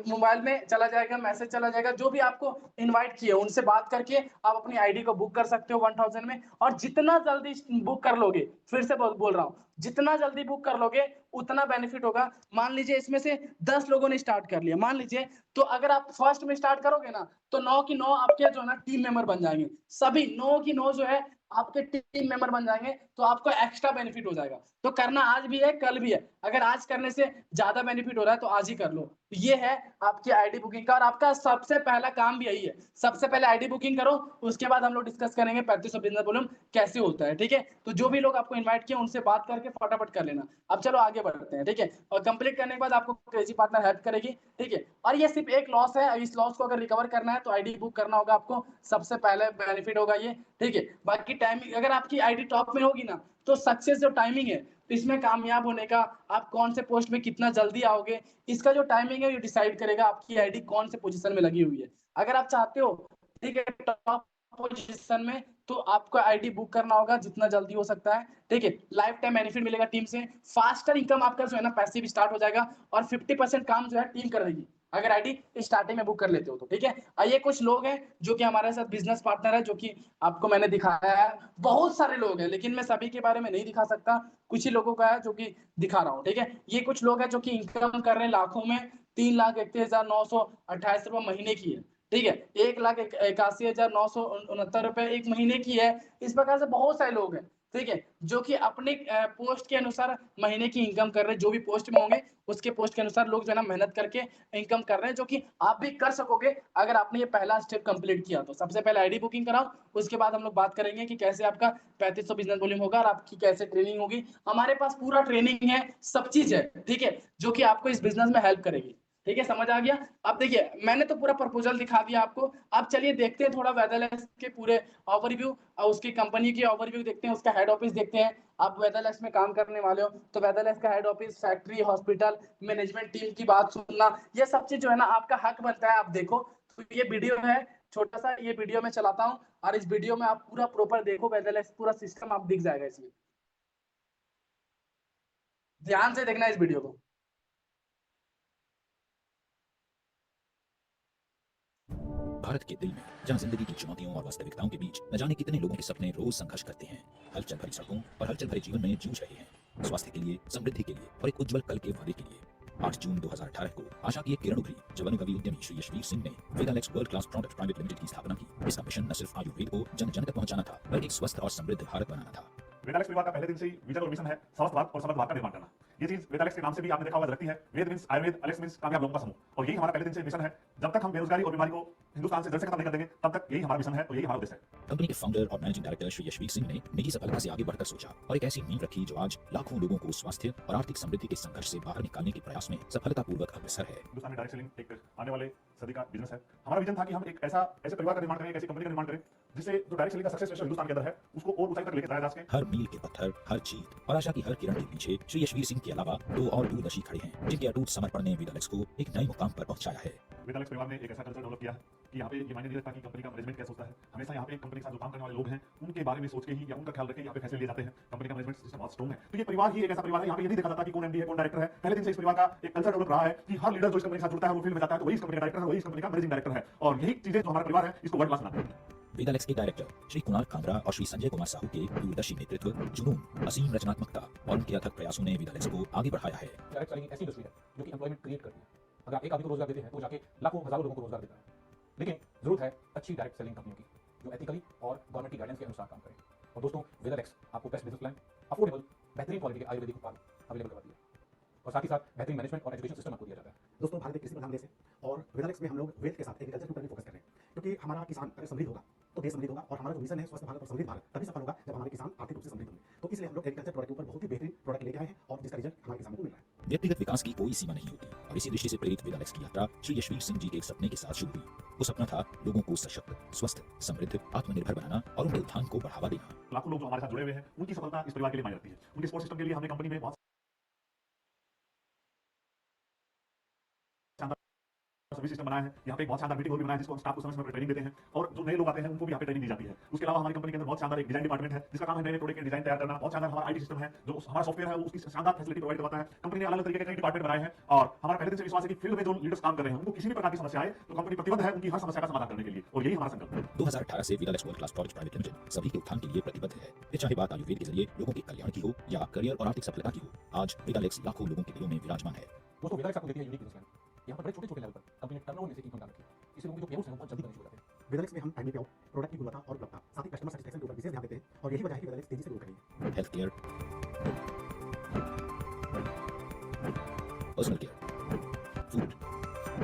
मोबाइल में चला जाएगा, मैसेज चला जाएगा, जो भी आपको इनवाइट किए उनसे बात करके आप अपनी आईडी को बुक कर सकते हो 1000 में। और जितना जल्दी बुक कर लोगे, फिर से बोल रहा हूँ, जितना जल्दी बुक कर लोगे उतना बेनिफिट होगा। मान लीजिए इसमें से 10 लोगों ने स्टार्ट कर लिया, मान लीजिए, तो अगर आप फर्स्ट में स्टार्ट करोगे ना, तो 9 की 9 आपके जो है ना टीम मेंबर बन जाएंगे, सभी 9 की 9 जो है आपके टीम मेंबर बन जाएंगे, तो आपको एक्स्ट्रा बेनिफिट हो जाएगा। तो करना आज भी है, कल भी है। अगर आज करने से ज्यादा बेनिफिट हो रहा है तो आज ही कर लो। तो ये है आपकी आईडी बुकिंग का, और आपका सबसे पहला काम भी यही है। सबसे पहले आईडी बुकिंग करो, उसके बाद हम लोग डिस्कस करेंगे 3500 बिजनेस वॉल्यूम कैसे होता है, ठीक है। तो जो भी लोग आपको इन्वाइट किए उनसे बात करके फटाफट कर लेना। अब चलो आगे बढ़ते हैं, ठीक है। और कंप्लीट करने के बाद आपको क्रेजी पार्टनर हेल्प करेगी, ठीक है। और ये सिर्फ एक लॉस है, इस लॉस को अगर रिकवर करना है तो आईडी बुक करना होगा आपको, सबसे पहले बेनिफिट होगा ये, ठीक है। बाकी टाइमिंग, अगर आपकी आईडी टॉप में होगी ना, तो सक्सेस जो टाइमिंग है, तो इसमें कामयाब होने का, आप कौन से पोस्ट में कितना जल्दी आओगे, इसका जो टाइमिंग है ये डिसाइड करेगा आपकी आईडी कौन से पोजीशन में लगी हुई है। अगर आप चाहते हो, ठीक है, टॉप पोजीशन में, तो आपको आईडी बुक करना होगा जितना जल्दी हो सकता है, ठीक है। लाइफ टाइम बेनिफिट मिलेगा टीम से, फास्टर इनकम आपका जो है ना पैसिव स्टार्ट हो जाएगा, और 50% काम जो है टीम कर देगी अगर आईडी स्टार्टिंग में बुक कर लेते हो तो, ठीक है। ये कुछ लोग हैं जो कि हमारे साथ बिजनेस पार्टनर है, जो कि आपको मैंने दिखाया है। बहुत सारे लोग हैं, लेकिन मैं सभी के बारे में नहीं दिखा सकता, कुछ ही लोगों का है जो कि दिखा रहा हूँ, ठीक है। ये कुछ लोग हैं जो कि इनकम कर रहे हैं लाखों में, 3,31,928 रुपए महीने की है, ठीक है। 1,81,969 रुपए एक महीने की है। इस प्रकार से बहुत सारे लोग हैं, ठीक है, जो कि अपने पोस्ट के अनुसार महीने की इनकम कर रहे हैं। जो भी पोस्ट में होंगे उसके पोस्ट के अनुसार लोग जो है ना मेहनत करके इनकम कर रहे हैं, जो कि आप भी कर सकोगे अगर आपने ये पहला स्टेप कंप्लीट किया तो। सबसे पहले आईडी बुकिंग कराओ, उसके बाद हम लोग बात करेंगे कि कैसे आपका 3500 बिजनेस वॉल्यूम होगा और आपकी कैसे ट्रेनिंग होगी। हमारे पास पूरा ट्रेनिंग है, सब चीज है, ठीक है, जो कि आपको इस बिजनेस में हेल्प करेगी, ठीक है। समझ आ गया? अब देखिए, मैंने तो पूरा प्रपोजल दिखा दिया आपको। अब चलिए देखते हैं थोड़ा वेदरलैक्स के पूरे ओवरव्यू और उसकी कंपनी की ओवरव्यू देखते हैं, उसका हेड ऑफिस देखते हैं। आप वेदरलैक्स में काम करने वाले हो तो वेदरलैक्स का head office, factory, hospital, management team की बात सुनना, ये सब चीज जो है ना आपका हक बनता है। आप देखो, तो ये वीडियो है छोटा सा, ये वीडियो में चलाता हूँ, और इस वीडियो में आप पूरा प्रॉपर देखो, वेदरलैक्स पूरा सिस्टम आप दिख जाएगा इसमें। ध्यान से देखना इस वीडियो को। भारत के दिल में, जहां जिंदगी की चुनौतियों और वास्तविकताओं के बीच न जाने कितने लोगों के सपने रोज संघर्ष करते हैं, हलचल भरी सड़कों और हलचल भरे जीवन में जूझ रहे हैं, स्वास्थ्य के लिए, समृद्धि के लिए और एक उज्जवल कल के वादे के लिए। 8 जून 2018 को आशा की एक किरण उभरी जब अनुभवी उद्यमी श्री यशवीर सिंह ने Vedalex world class product private limited की स्थापना की। इसका मिशन न सिर्फ आयुर्वेद को जन जन तक पहुंचाना था, बल्कि एक स्वस्थ और समृद्ध भारत बनाना था। वेदालेक्स परिवार का पहले दिन से ही विजन और मिशन है स्वस्थ भारत और समृद्ध भारत का निर्माण करना। ये चीज वेदालेक्स के नाम से भी आपने देखा होगा लगती है। वेद मींस आयुर्वेद, अलेक्स मींस कामयाब लोगों का समूह, और यही हमारा पहले दिन से मिशन है। जब तक हम बेरोजगारी और बीमारी को हिंदुस्तान से जड़ से खत्म नहीं कर देंगे, तब तक यही हमारा मिशन है और यही हमारा उद्देश्य है। कंपनी के फाउंडर और मैनेजिंग डायरेक्टर श्री यशवीर सिंह ने निजी सफलता से आगे बढ़कर सोचा और एक ऐसी नींव रखी जो आज लाखों लोगों को स्वास्थ्य और आर्थिक समृद्धि के संघर्ष से बाहर निकालने के प्रयास में सफलतापूर्वक अग्रसर है। हिंदुस्तान में डायरेक्ट सेलिंग एक आने वाले सदी का बिजनेस है। हमारा विजन था कि हम एक ऐसे परिवार का निर्माण करें, एक ऐसी कंपनी का निर्माण करें जिससे जो डायरेक्ट सेलिंग का सक्सेस रेशियो हिंदुस्तान के अंदर है उसको और ऊंचाई तक लेकर जाया जा सके। हर मील के पत्थर, हर जीत और आशा की हर किरण के पीछे श्री यशवीर सिंह के अलावा 2 और दूरदर्शी खड़े हैं, जिनके अटूट समर्पण ने वेदालेक्स को एक नए मुकाम पर पहुंचाया है। वेदालेक्स परिवार ने एक ऐसा कल्चर डेवलप किया है कि यहाँ पे ये मायने नहीं रखता कि कंपनी का मैनेजमेंट क्या सोचता है। हमेशा यहाँ पे कंपनी के साथ जो काम करने वाले लोग हैं उनके बारे में सोच के ही या उनका ख्याल रख के यहाँ पे फैसले लिए जाते हैं। कंपनी का मैनेजमेंट सिस्टम बहुत स्ट्रॉन्ग है। तो ये परिवार ही एक ऐसा परिवार है, यहाँ पे ये नहीं देखा जाता कि कौन एमडी है, कौन डायरेक्टर है। पहले दिन से इस परिवार का एक कल्चर डेवलप रहा है कि हर लीडर जो इस कंपनी के साथ जुड़ता है वो फील्ड में जाता है तो वही इस कंपनी का डायरेक्टर है, वही इस कंपनी का मैनेजिंग डायरेक्टर है, और यही चीजें जो हमारा परिवार है इसको वर्ल्ड क्लास बनाती है। वेदालेक्स के डायरेक्टर श्री कुणाल कामरा और श्री संजय कुमार साहू के दूरदर्शी नेतृत्व, जुनून, असीम रचनात्मकता और उनके अथक प्रयासों ने वेदालेक्स को आगे बढ़ाया है। डायरेक्ट सेलिंग एक ऐसी इंडस्ट्री है जो कि एम्प्लॉयमेंट क्रिएट करती है। अगर आप एक आदमी को रोजगार देते हैं तो जाके लाखों हजारों लोगों को रोजगार देता है। लेकिन जरूरत है अच्छी डायरेक्ट सेलिंग कंपनियों की जो एथिकली और गवर्नमेंट की गाइडेंस के अनुसार काम करे। और दोस्तों, वेदालेक्स आपको बेस्ट बिजनेस प्लान, अफोर्डेबल, बेहतरीन क्वालिटी के आयुर्वेदिक उत्पाद अवेलेबल करवाती है, और साथ ही साथ बेहतरीन मैनेजमेंट और एजुकेशन सिस्टम आपको दिया जाता है। दोस्तों, भारत एक कृषि प्रधान देश है और वेदालेक्स में हम लोग वेल्थ के साथ एग्रीकल्चर के ऊपर भी फोकस कर रहे हैं, क्योंकि हमारा किसान अगर समृद्ध होगा तो देश समृद्ध होगा, और हमारा जो मिशन है स्वस्थ भारत और समृद्ध भारत तभी सफल होगा जब हमारे किसान आर्थिक रूप से समृद्ध होंगे। तो इसलिए हम लोग एग्रीकल्चर प्रोडक्ट के ऊपर बहुत ही बेहतरीन प्रोडक्ट लेके आए हैं और जिसका रिजल्ट हमारे किसानों को मिल रहा है। व्यक्तिगत विकास की कोई सीमा नहीं होती, और इसी दृष्टि से प्रेरित वेदालेक्स की यात्रा श्री यशवीर सिंह जी के एक सपने के साथ शुरू हुई। वो सपना था लोगों को सशक्त, स्वस्थ, समृद्ध, आत्मनिर्भर बनाना और उनके उत्थान को बढ़ावा देना। लाखों लोग जो हमारे साथ जुड़े हुए हैं उनकी सफलता इस परिवार के लिए मायने रखती है। उनके सपोर्ट सिस्टम के लिए हमने कंपनी में बहुत सर्विस सिस्टम बनाया है। यहाँ पे एक बहुत शानदार मीटिंग हॉल भी बनाया है जिसको हम स्टाफ को समय समय पर ट्रेनिंग देते हैं और जो नए लोग आते हैं उनको भी यहाँ पे ट्रेनिंग दी जाती है। उसके अलावा हमारी कंपनी के अंदर बहुत शानदार एक डिजाइन डिपार्टमेंट है जिसका काम है नए नए प्रोडक्ट के डिजाइन तैयार करना। बहुत शानदार हमारा आईटी सिस्टम है जो हमारा सॉफ्टवेयर है उसकी शानदार फैसिलिटी प्रोवाइड करवाता है। कंपनी ने अलग अलग तरीके के कई डिपार्टमेंट बनाए हैं और हमारा पहले दिन से विश्वास है कि फील्ड में जो लीडर्स काम कर रहे हैं उनको किसी भी प्रकार की समस्या आए तो कंपनी प्रतिबद्ध है उनकी हर समस्या का समाधान करने के लिए और यही हमारा संकल्प है। 2018 से Vedalex world class project private limited सभी के उत्थान के लिए प्रतिबद्ध है। फिर चाहे बात आयुर्वेद के जरिए लोगों के कल्याण की हो या करियर और आर्थिक सफलता की हो, आज वीडालेक्स लाखों लोगों के दिलों में विराजमान है। दोस्तों वेदालेक्स आपको देती है यूनिक बिजनेस प्लान। यहाँ पर बड़े छोटे छोटे लेवल पर कंपनी ने टर्नओवर में से इनकम डाल रखी है, इससे लोगों के जो पेयर्स हैं वो बहुत जल्दी बनने शुरू हो जाते हैं। वेदालेक्स में हम टाइम पे आउट प्रोडक्ट की गुणवत्ता और उपलब्धता साथ ही कस्टमर सेटिस्फेक्शन के ऊपर विशेष ध्यान देते हैं और यही वजह है कि वेदालेक्स तेजी से ग्रो करेंगे। Health care, personal care, food,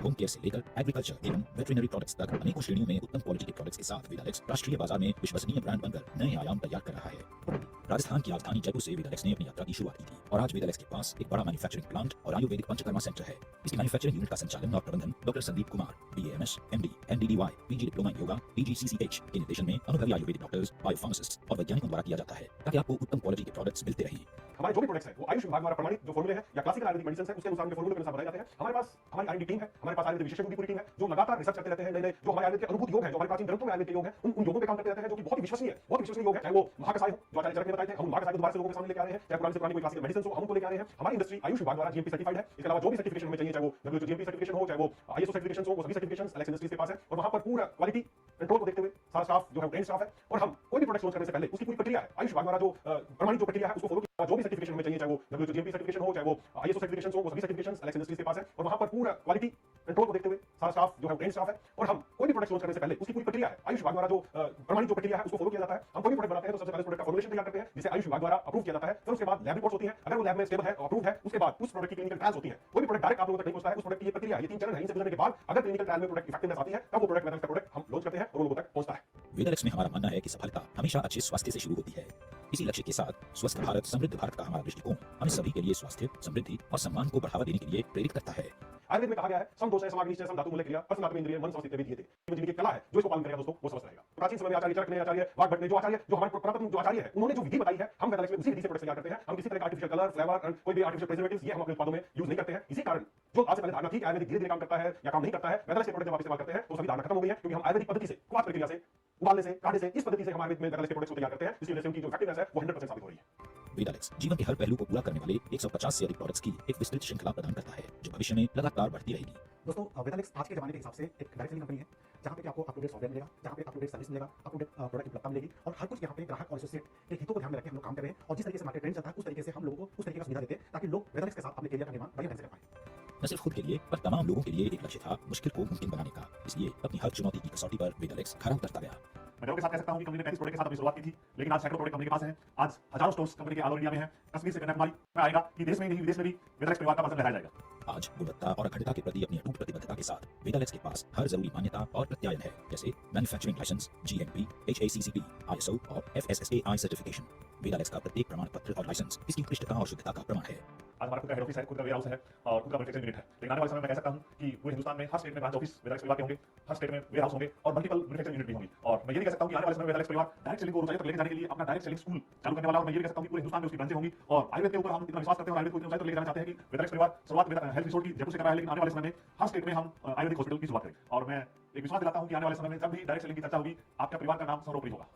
home care से लेकर एग्रीकल्चर एवं वेटरिनरी प्रोडक्ट्स तक अनेकों श्रेणियों में उत्तम क्वालिटी के प्रोडक्ट्स के साथ वीडालेक्स राष्ट्रीय बाजार में विश्वसनीय ब्रांड बनकर नए आयाम तैयार कर रहा है। राजस्थान की राजधानी जयपुर से वीडालेक्स ने अपनी यात्रा की शुरुआत की थी और आज वीडालेक्स के पास एक बड़ा मैन्युफैक्चरिंग प्लांट और आयुर्वेदिक पंचकर्मा सेंटर है। इसकी मैन्युफैक्चरिंग यूनिट का संचालन और प्रबंधन doctor Sandeep Kumar, BAMS, MD, NDDY, PG diploma in yoga, PGCCH के निर्देशन में अनुभवी आयुर्वेदिक डॉक्टर्स, बायोफार्मासिस्ट और वैज्ञानिकों द्वारा किया जाता है ताकि आपको उत्तम क्वालिटी के प्रोडक्ट्स मिलते रहें। हमारे जो भी प्रोडक्ट्स हैं वो आयुष विभाग द्वारा प्रमाणित जो फॉर्मूले हैं या क्लासिकल आयुर्वेदिक मेडिसिन है उसके अनुसार उनके फॉर्मूले के अनुसार बनाए जाते हैं। हमारे पास हमारी आईडी टीम है, हमारे पास आयुर्वेद विशेषज्ञों की पूरी टीम है जो लगातार रिसर्च करते रहते हैं। नए जो हमारे आयुर्वेद के अनुभूत योग है, जो हमारे प्राचीन ग्रंथों में आयुर्वेद के योग है, उन योगों पे काम करते रहते हैं जो कि बहुत ही विश्वसनीय योग है। चाहे वो महाकसाय हो जो आचार्य चरक ने बताए थे, हम महाकसाय को दोबारा से लोगों के सामने लेके आ रहे हैं, चाहे पुरानी से पुरानी कोई क्लासिकल मेडिसिन हो हम उनको लेके आ रहे हैं। हमारी इंडस्ट्री आयुष विभाग द्वारा GMP सर्टिफाइड है। इसके अलावा जो भी सर्टिफिकेशन हमें चाहिए, चाहे वो WHO GMP सर्टिफिकेशन हो, चाहे वो ISO सर्टिफिकेशन हो, वो सभी सर्टिफिकेशन एलेक्स इंडस्ट्रीज के पास है और वहां पर पूरा क्वालिटी कंट्रोल को देखते हुए सारा स्टाफ जो है ट्रेन स्टाफ है और हम कोई भी प्रोडक्ट लॉन्च करने से पहले उसकी पूरी प्रक्रिया है आयुष विभाग द्वारा जो प्रमाणित जो प्रक्रिया है उसको फॉलो किया। जो भी सर्टिफिकेशन हमें चाहिए, चाहे वो WHO GMP सर्टिफिकेशन हो, चाहे वो ISO सर्टिफिकेशन हो, वो सभी सर्टिफिकेशन एलेक्स इंडस्ट्रीज के पास है और वहां पर पूरा क्वालिटी कंट्रोल को देखते हुए सारा स्टाफ जो है ट्रेन स्टाफ है और हम कोई भी प्रोडक्ट लॉन्च करने से पहले उसकी पूरी प्रक्रिया है आयुष विभाग द्वारा जो प्रमाणित जो प्रक्रिया है उसको फॉलो किया जाता है। हम कोई भी प्रोडक्ट बनाते हैं तो सबसे पहले प्रोडक्ट का फॉर्मुलेशन तैयार करते हैं जिसे आयुष विभाग द्वारा अप्रूव किया जाता है। फिर उसके बाद लैब रिपोर्ट्स होती हैं, अगर वो लैब में स्टेबल है और अप्रूव्ड है उसके बाद उस प्रोडक्ट की क्लिनिकल ट्रायल्स होती है। कोई भी प्रोडक्ट डायरेक्ट आप लोगों तक नहीं पहुंचता है, उस प्रोडक्ट की ये प्रक्रिया, ये 3 चरण है। इनसे गुजरने के बाद अगर क्लिनिकल ट्रायल में प्रोडक्ट इफेक्टिवनेस आती है तब वो प्रोडक्ट वेदालेक्स का प्रोडक्ट हम लॉन्च करते हैं और वो लोगों तक पहुंचता है। वीडालेक्स में हमारा मानना है कि सफलता हमेशा अच्छे स्वास्थ्य से शुरू होती है। इसी लक्ष्य के साथ स्वस्थ भारत समृद्ध भारत का हमारा दृष्टिकोण हमें सभी के लिए स्वास्थ्य, समृद्धि और सम्मान को बढ़ावा देने के लिए प्रेरित करता है। आयुर्वेद में कहा गया है सम दोष है समाग निश्चय सम धातु मूल्य क्रिया पर समात्म इंद्रिय मन समस्त इत्यादि दिए थे। जीवन जीने की कला है जो इसको पालन करेगा दोस्तों वो स्वस्थ रहेगा। प्राचीन समय में आचार्य चरक ने, आचार्य वाग्भट ने, जो हमारे पुरातन जो आचार्य है उन्होंने जो विधि बताई है हम वेदालेक्स में उसी विधि से प्रोडक्ट तैयार करते हैं। हम किसी तरह का आर्टिफिशियल कलर, फ्लेवर, कोई भी आर्टिफिशियल प्रिजर्वेटिव्स ये हम अपने उत्पादों में यूज नहीं करते हैं। इसी कारण जो आज से पहले धारणा थी कि आयुर्वेदिक धीरे धीरे काम करता है या काम नहीं करता है, वेदालेक्स के प्रोडक्ट जब आप इस्तेमाल करते हैं तो सभी धारणा खत्म हो गई है क्योंकि हम आयुर्वेदिक पद्धति से क्वाथ प्रक्रिया से उबालने से काढ़े से इस पद्धति से हम आयुर्वेद में वेदालेक्स के प्रोडक्ट्स को तैयार करते हैं जिसकी वजह से उनकी जो इफेक्टिवनेस है वो 100% साबित हो रही है। वीडालेक्स जीवन के हर पहलू को पूरा करने वाले 150 से अधिक प्रोडक्ट्स की एक विस्तृत श्रृंखला प्रदान करता है जो भविष्य में लगातार बढ़ती रहेगी। दोस्तों वेदालेक्स आज के जमाने के हिसाब से एक डायरेक्ट सेलिंग कंपनी है जहाँ पे आपको अप टू डेट सॉफ्टवेयर मिलेगा, जहाँ पे अप टू डेट सर्विस मिलेगा, अप टू डेट प्रोडक्ट उपलब्धता मिलेगी और हर कुछ यहाँ पे ग्राहक और एसोसिएट के हितों को ध्यान में रखकर हम लोग काम कर रहे हैं और जिस तरीके से मार्केट ट्रेंड चलता है उस तरीके से हम लोगों को उस तरीके का सुविधा देते हैं ताकि लोग वेदालेक्स के साथ अपने करियर का निर्माण बढ़िया ढंग से कर पाएं। न सिर्फ खुद के लिए पर तमाम लोगों के लिए एक लक्ष्य था मुश्किल को मुमकिन बनाने का। इसलिए अपनी हर चुनौती की कसौटी पर वीडालेक्स खरा उतरता गया। मैं गर्व के साथ कह सकता हूं कि कंपनी ने 35 प्रोडक्ट के साथ अपनी शुरुआत की थी लेकिन आज सैकड़ों प्रोडक्ट कंपनी के पास हैं। आज हजारों स्टोर्स कंपनी के ऑल इंडिया में हैं। कश्मीर से कन्याकुमारी में आएगा कि देश में ही नहीं विदेश में भी वेदालेक्स परिवार का वजन लहराया जाएगा। आज गुणवत्ता और अखंडता के प्रति अपनी अटूट प्रतिबद्धता के साथ वीडालेक्स के पास हर जरूरी मान्यता और प्रत्यायन है, जैसे manufacturing licence, GMP, HACCP, ISO और FSSAI सर्टिफिकेशन। वीडालेक्स का प्रत्येक प्रमाण पत्र और लाइसेंस इसकी उत्कृष्टता और शुद्धता का प्रमाण है। आज हमारा खुद का हेड ऑफिस है, खुद का वेयर हाउस है और खुद का मैन्युफैक्चरिंग यूनिट है। लेकिन आने वाले समय में मैं कह सकता हूं कि पूरे हिंदुस्तान में हर स्टेट में ब्रांच ऑफिस वेदालेक्स परिवार के होंगे, हर स्टेट में वेयर हाउस होंगे और मल्टीपल मैन्युफैक्चरिंग यूनिट भी होंगी। और मैं ये भी कह सकता हूं कि आने वाले समय में वेदालेक्स परिवार डायरेक्ट सेलिंग को ऊंचाई तक लेके जाने के लिए अपना डायरेक्ट सेलिंग स्कूल चालू करने वाला है और मैं ये भी कह सकता हूं कि पूरे हिंदुस्तान में उसकी ब्रांचें होंगी और आयुर्वेद के ऊपर हम इतना विश्वास करते हैं और आयुर्वेद को इतनी ऊंचाई तक लेके जाना चाहते हैं कि वेदालेक्स परिवार शुरुआत हेल्थ रिसोर्ट की जयपुर से कर रहा है, लेकिन आने वाले समय में हर स्टेट में हम आयुर्वेदिक हॉस्पिटल की शुरुआत करेंगे। और मैं एक विश्वास दिलाता हूं कि आने वाले समय में जब भी डायरेक्ट सेलिंग की चर्चा होगी आपका परिवार का नाम सर्वोपरि होगा।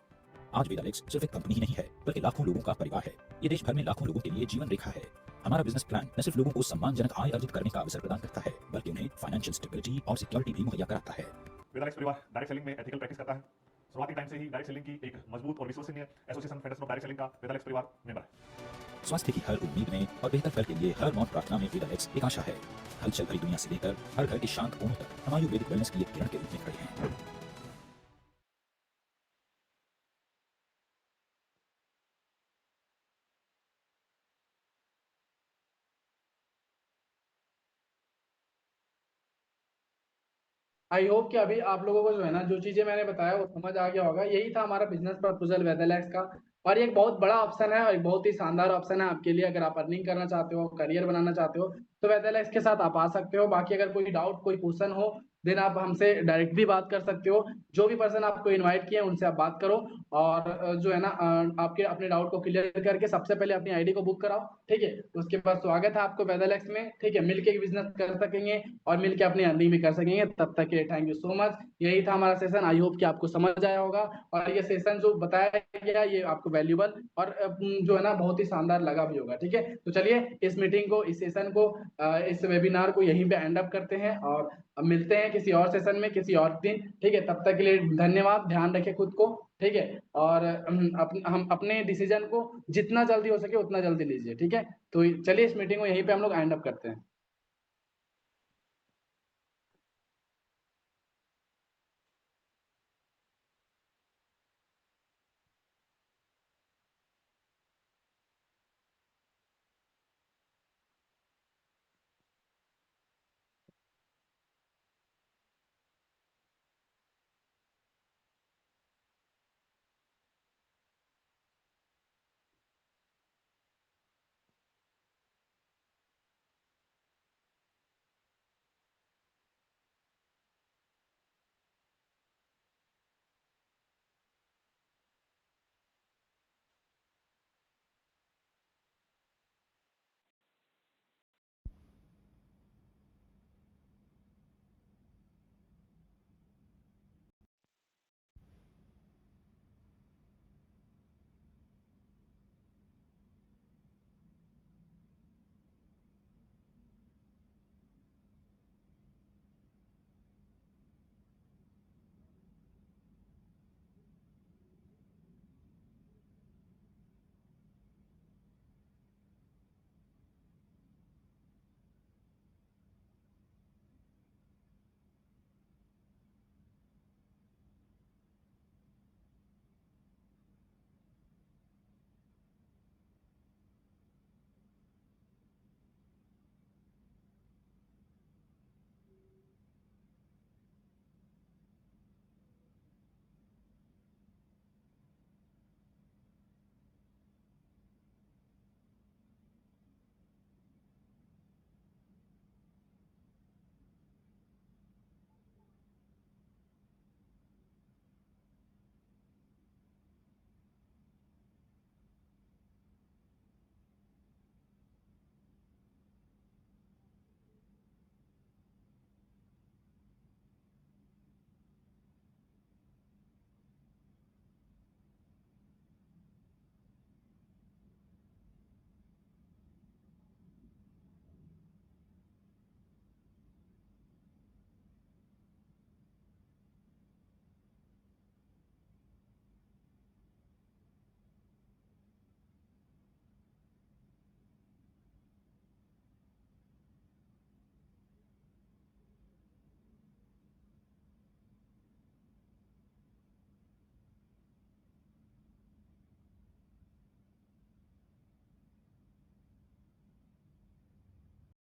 आज वीडालेक्स सिर्फ एक कंपनी ही नहीं है बल्कि लाखों लोगों का परिवार है। ये देश भर में लाखों लोगों के लिए जीवन रेखा है। हमारा बिजनेस प्लान न सिर्फ लोगों को सम्मानजनक आय अर्जित करने का अवसर प्रदान करता है बल्कि उन्हें फाइनेंशियल स्टेबिलिटी और सिक्योरिटी भी मुहैया कराता है। वेदालेक्स परिवार डायरेक्ट सेलिंग में एथिकल प्रैक्टिस करता है। शुरुआती टाइम से ही डायरेक्ट सेलिंग की एक मजबूत और विश्वसनीय association federation of direct selling का वेदालेक्स परिवार मेंबर है। स्वास्थ्य की हर उम्मीद में और बेहतर फल के लिए हर मौत प्रार्थना में वीडालेक्स एक आशा है। हलचल भरी दुनिया से लेकर हर घर के शांत कोनों तक हम आयुर्वेदिक वेलनेस की एक किरण के रूप में खड़े हैं। आई होप कि अभी आप लोगों को जो है ना जो चीजें मैंने बताया वो समझ आ गया होगा। यही था हमारा बिजनेस प्रपोजल वेदालेक्स का और ये एक बहुत बड़ा ऑप्शन है और एक बहुत ही शानदार ऑप्शन है आपके लिए। अगर आप अर्निंग करना चाहते हो, करियर बनाना चाहते हो तो वेदालेक्स के साथ आप आ सकते हो। बाकी अगर कोई डाउट, कोई क्वेश्चन हो देन आप हमसे डायरेक्ट भी बात कर सकते हो। जो भी पर्सन आपको इनवाइट किए हैं उनसे आप बात करो, और जो है ना आपके अपने डाउट को क्लियर करके सबसे पहले अपनी आईडी को बुक कराओ, ठीक है। उसके बाद स्वागत है आपको वेदरलेक्स में, ठीक है। मिलके बिजनेस कर सकेंगे और मिलके अपनी अर्निंग भी कर सकेंगे। तब तक के लिए थैंक यू सो मच। यही था हमारा सेशन, आई होप कि आपको समझ आया होगा, और ये सेशन जो बताया गया ये आपको वैल्यूबल और जो है ना बहुत ही शानदार लगा भी होगा, ठीक है। तो चलिए इस मीटिंग को, इस सेशन को, इस वेबिनार को यहीं पे एंड अप करते हैं, और अब मिलते हैं किसी और सेशन में किसी और दिन, ठीक है। तब तक के लिए धन्यवाद, ध्यान रखें खुद को, ठीक है। और हम अपने डिसीजन को जितना जल्दी हो सके उतना जल्दी लीजिए, ठीक है। तो चलिए इस मीटिंग को यहीं पे हम लोग एंड अप करते हैं।